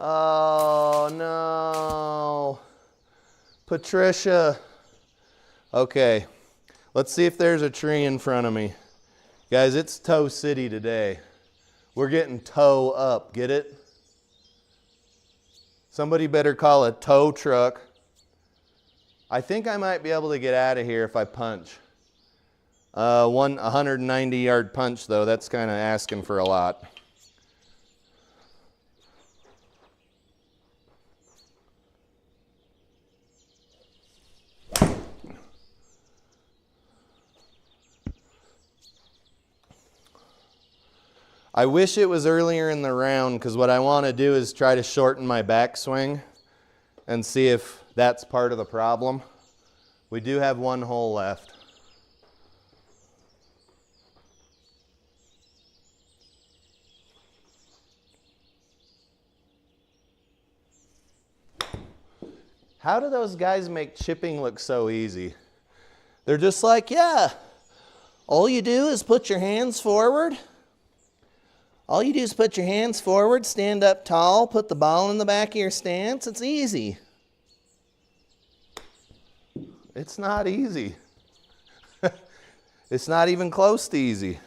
Oh no. Patricia. Okay, let's see if there's a tree in front of me. Guys, it's toe city today. We're getting toe up, get it? Somebody better call a tow truck. I think I might be able to get out of here if I punch. 190-yard punch though, that's kind of asking for a lot. I wish it was earlier in the round because what I want to do is try to shorten my backswing and see if that's part of the problem. We do have 1 hole left. How do those guys make chipping look so easy? They're just like, yeah, all you do is put your hands forward. All you do is put your hands forward, stand up tall, put the ball in the back of your stance. It's easy. It's not easy. It's not even close to easy.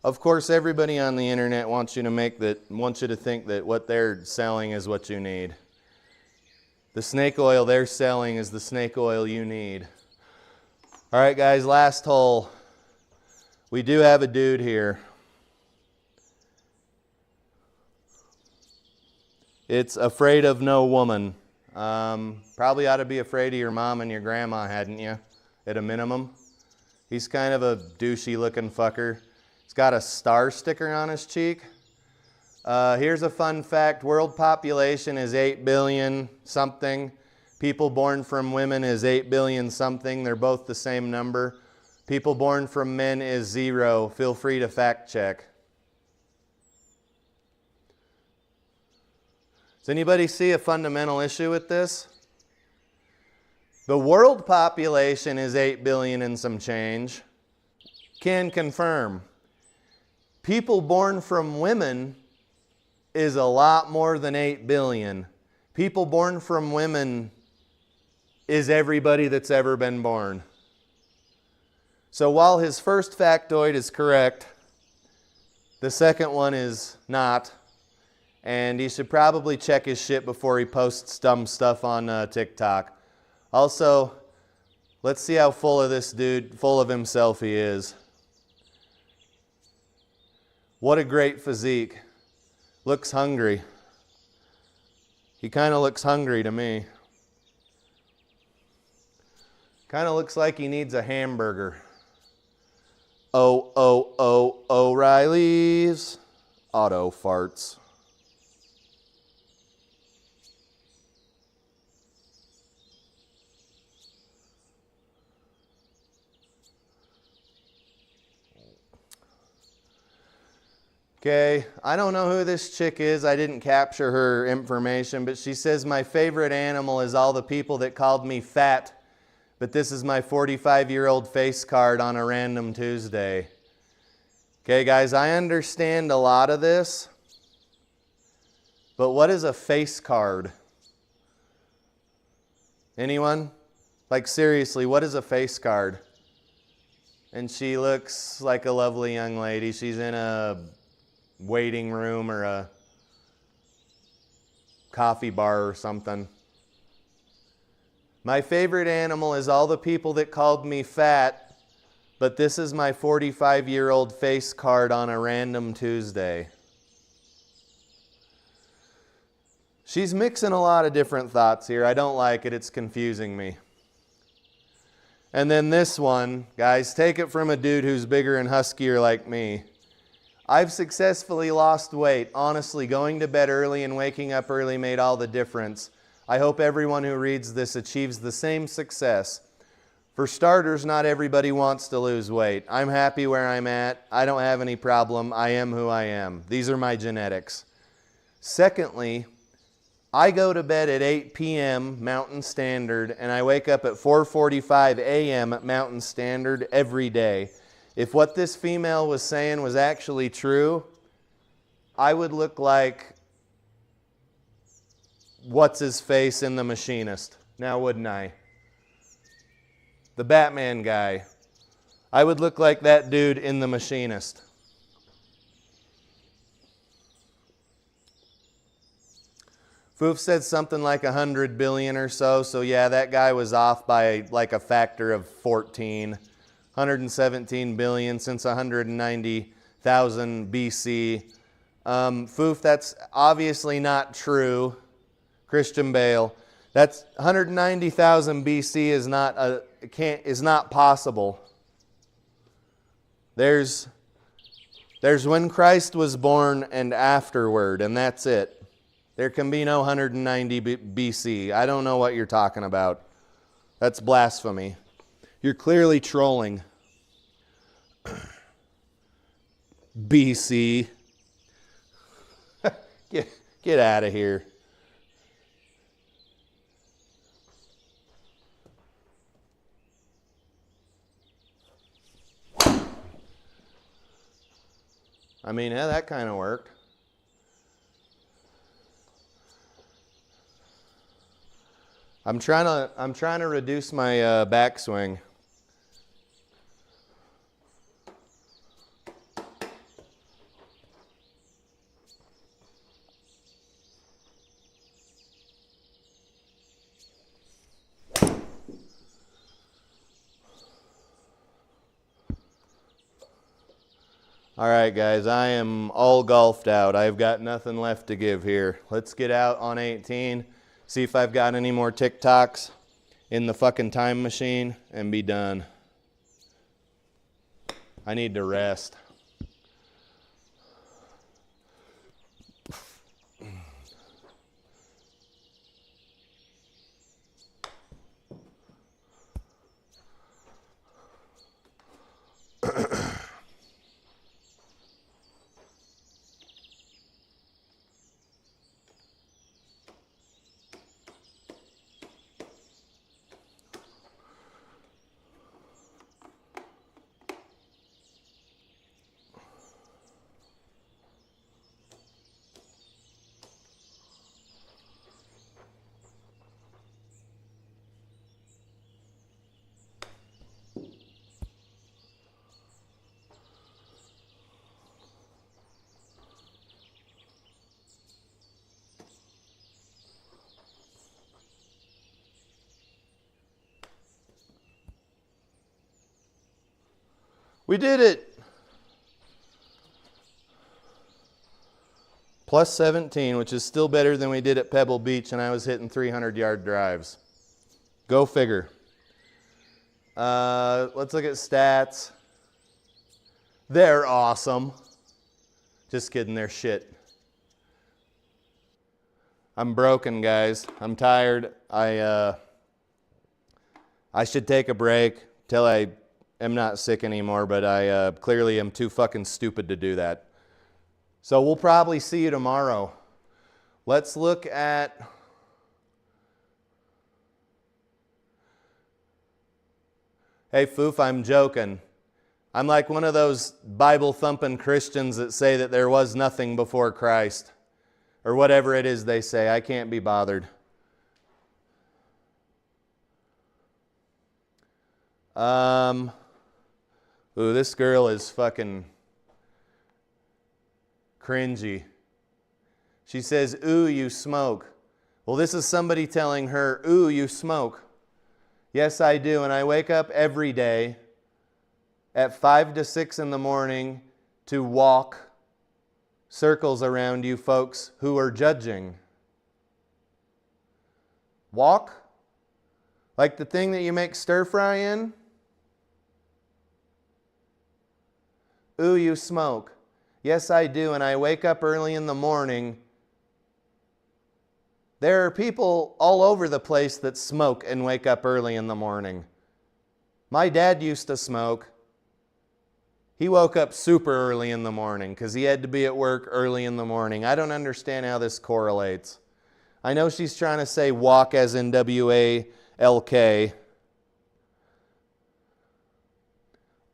Of course, everybody on the internet wants you to think that what they're selling is what you need. The snake oil they're selling is the snake oil you need. All right, guys, last hole. We do have a dude here. It's afraid of no woman. Probably ought to be afraid of your mom and your grandma, hadn't you? At a minimum. He's kind of a douchey looking fucker. He's got a star sticker on his cheek. Here's a fun fact. World population is 8 billion something. People born from women is 8 billion something. They're both the same number. People born from men is 0. Feel free to fact check. Does anybody see a fundamental issue with this? The world population is 8 billion and some change. Can confirm. People born from women is a lot more than 8 billion. People born from women is everybody that's ever been born. So while his first factoid is correct, the second one is not. And he should probably check his shit before he posts dumb stuff on TikTok. Also, let's see how full of this dude, full of himself he is. What a great physique. Looks hungry. He kind of looks hungry to me. Kind of looks like he needs a hamburger. O'Reilly's Auto Farts. Okay, I don't know who this chick is. I didn't capture her information, but she says, my favorite animal is all the people that called me fat, but this is my 45-year-old face card on a random Tuesday. Okay, guys, I understand a lot of this, but what is a face card? Anyone? Like, seriously, what is a face card? And she looks like a lovely young lady. She's in a waiting room or a coffee bar or something. My favorite animal is all the people that called me fat, but this is my 45-year-old face card on a random Tuesday. She's mixing a lot of different thoughts here. I don't like it. It's confusing me. And then this one, guys, take it from a dude who's bigger and huskier like me. I've successfully lost weight. Honestly, going to bed early and waking up early made all the difference. I hope everyone who reads this achieves the same success. For starters, not everybody wants to lose weight. I'm happy where I'm at. I don't have any problem. I am who I am. These are my genetics. Secondly, I go to bed at 8 p.m. Mountain Standard, and I wake up at 4:45 a.m. Mountain Standard every day. If what this female was saying was actually true, I would look like what's-his-face in The Machinist. Now, wouldn't I? The Batman guy. I would look like that dude in The Machinist. Foof said something like 100 billion or so, so yeah, that guy was off by like a factor of 14. 117 billion since 190,000 BC. Foof, that's obviously not true. Christian Bale. That's 190,000 BC is not possible. There's when Christ was born and afterward, and that's it. There can be no 190 BC. I don't know what you're talking about. That's blasphemy. You're clearly trolling. BC. Get out of here. I mean, yeah, that kind of worked. I'm trying to reduce my backswing. All right, guys, I am all golfed out. I've got nothing left to give here. Let's get out on 18, see if I've got any more TikToks in the fucking time machine, and be done. I need to rest. We did it. Plus 17, which is still better than we did at Pebble Beach, and I was hitting 300-yard drives. Go figure. Let's look at stats. They're awesome. Just kidding, they're shit. I'm broken, guys. I'm tired. I should take a break till I am not sick anymore, but I clearly am too fucking stupid to do that. So we'll probably see you tomorrow. Let's look at... Hey, Foof, I'm joking. I'm like one of those Bible-thumping Christians that say that there was nothing before Christ. Or whatever it is they say. I can't be bothered. Ooh, this girl is fucking cringy. She says, ooh, you smoke. Well, this is somebody telling her, ooh, you smoke. Yes, I do, and I wake up every day at 5 to 6 in the morning to walk circles around you folks who are judging. Walk? Like the thing that you make stir fry in? Ooh, you smoke. Yes, I do, and I wake up early in the morning. There are people all over the place that smoke and wake up early in the morning. My dad used to smoke. He woke up super early in the morning because he had to be at work early in the morning. I don't understand how this correlates. I know she's trying to say walk as in W-A-L-K.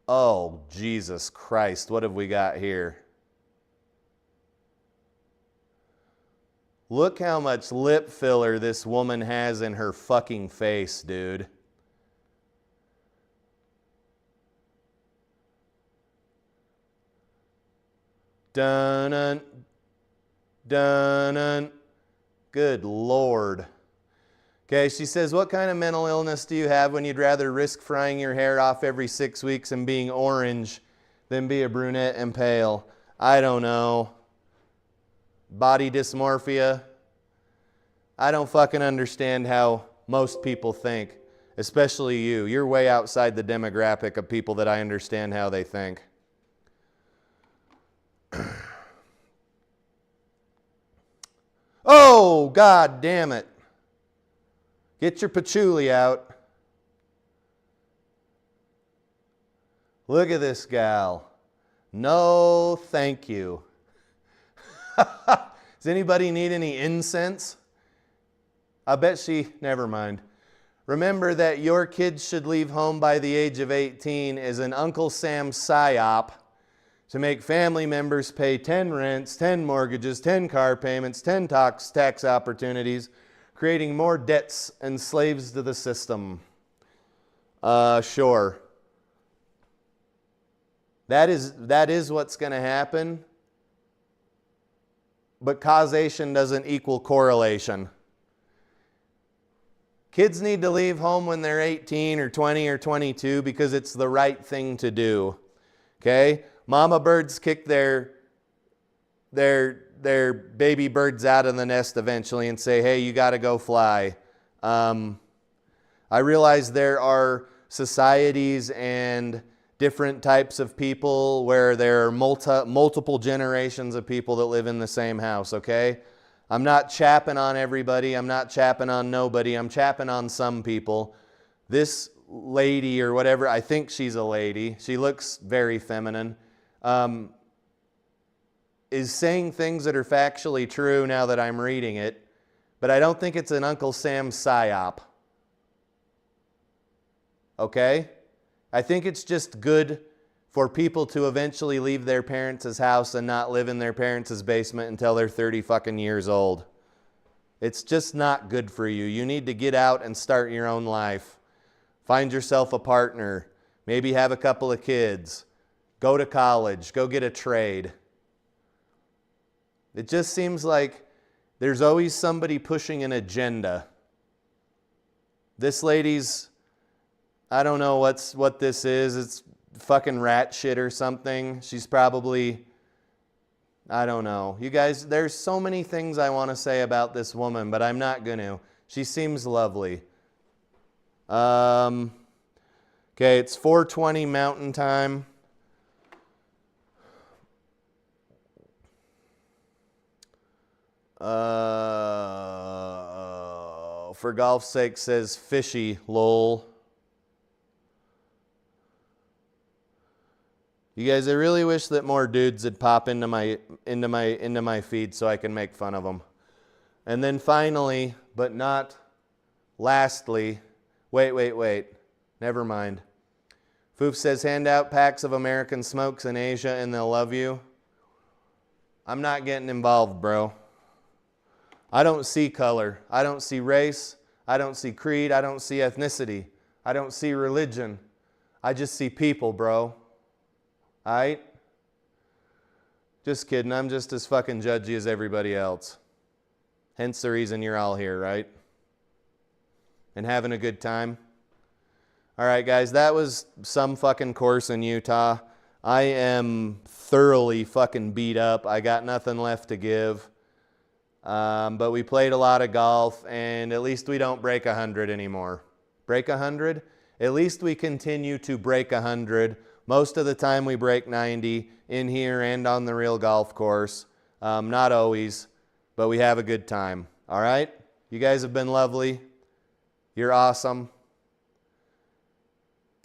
Oh, Jesus Christ, what have we got here? Look how much lip filler this woman has in her fucking face, dude. Dun-dun, dun-dun. Good Lord. Okay, she says, what kind of mental illness do you have when you'd rather risk frying your hair off every 6 weeks and being orange than be a brunette and pale? I don't know. Body dysmorphia? I don't fucking understand how most people think, especially you. You're way outside the demographic of people that I understand how they think. Oh, God damn it. Get your patchouli out. Look at this gal. No, thank you. Does anybody need any incense? I bet she, never mind. Remember that your kids should leave home by the age of 18 is an Uncle Sam psyop to make family members pay 10 rents, 10 mortgages, 10 car payments, 10 tax opportunities, creating more debts and slaves to the system. Sure. That is what's going to happen. But causation doesn't equal correlation. Kids need to leave home when they're 18 or 20 or 22 because it's the right thing to do. Okay? Mama birds kick their baby birds out of the nest eventually and say, hey, you got to go fly. I realize there are societies and different types of people where there are multiple generations of people that live in the same house, okay? I'm not chapping on everybody. I'm not chapping on nobody. I'm chapping on some people. This lady or whatever, I think she's a lady. She looks very feminine. Is saying things that are factually true now that I'm reading it, but I don't think it's an Uncle Sam psyop. Okay? I think it's just good for people to eventually leave their parents' house and not live in their parents' basement until they're 30 fucking years old. It's just not good for you. You need to get out and start your own life. Find yourself a partner. Maybe have a couple of kids. Go to college. Go get a trade. It just seems like there's always somebody pushing an agenda. This lady's, I don't know what this is. It's fucking rat shit or something. She's probably, I don't know. You guys, there's so many things I want to say about this woman, but I'm not going to. She seems lovely. Okay, it's 4:20 Mountain Time. For golf's sake says fishy, lol. You guys, I really wish that more dudes would pop into my feed so I can make fun of them. And then finally, but not lastly, wait. Never mind. Foof says, hand out packs of American smokes in Asia and they'll love you. I'm not getting involved, bro. I don't see color. I don't see race. I don't see creed. I don't see ethnicity. I don't see religion. I just see people, bro. Alright? Just kidding. I'm just as fucking judgy as everybody else. Hence the reason you're all here, right? And having a good time. Alright, guys, that was some fucking course in Utah. I am thoroughly fucking beat up. I got nothing left to give. But we played a lot of golf, and at least we don't break 100 anymore. Break 100? At least we continue to break 100. Most of the time we break 90 in here and on the real golf course. Not always, but we have a good time. All right? You guys have been lovely. You're awesome.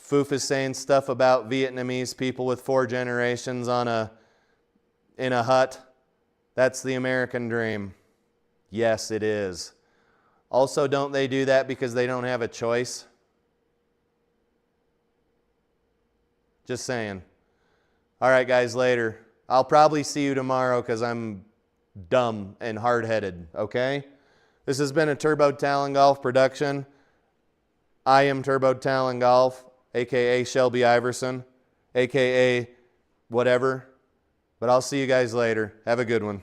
Foof is saying stuff about Vietnamese people with 4 generations in a hut. That's the American dream. Yes, it is. Also, don't they do that because they don't have a choice? Just saying. All right, guys, later. I'll probably see you tomorrow because I'm dumb and hard-headed, okay? This has been a TurbodTalon Golf production. I am TurbodTalon Golf, a.k.a. Shelby Iverson, a.k.a. whatever. But I'll see you guys later. Have a good one.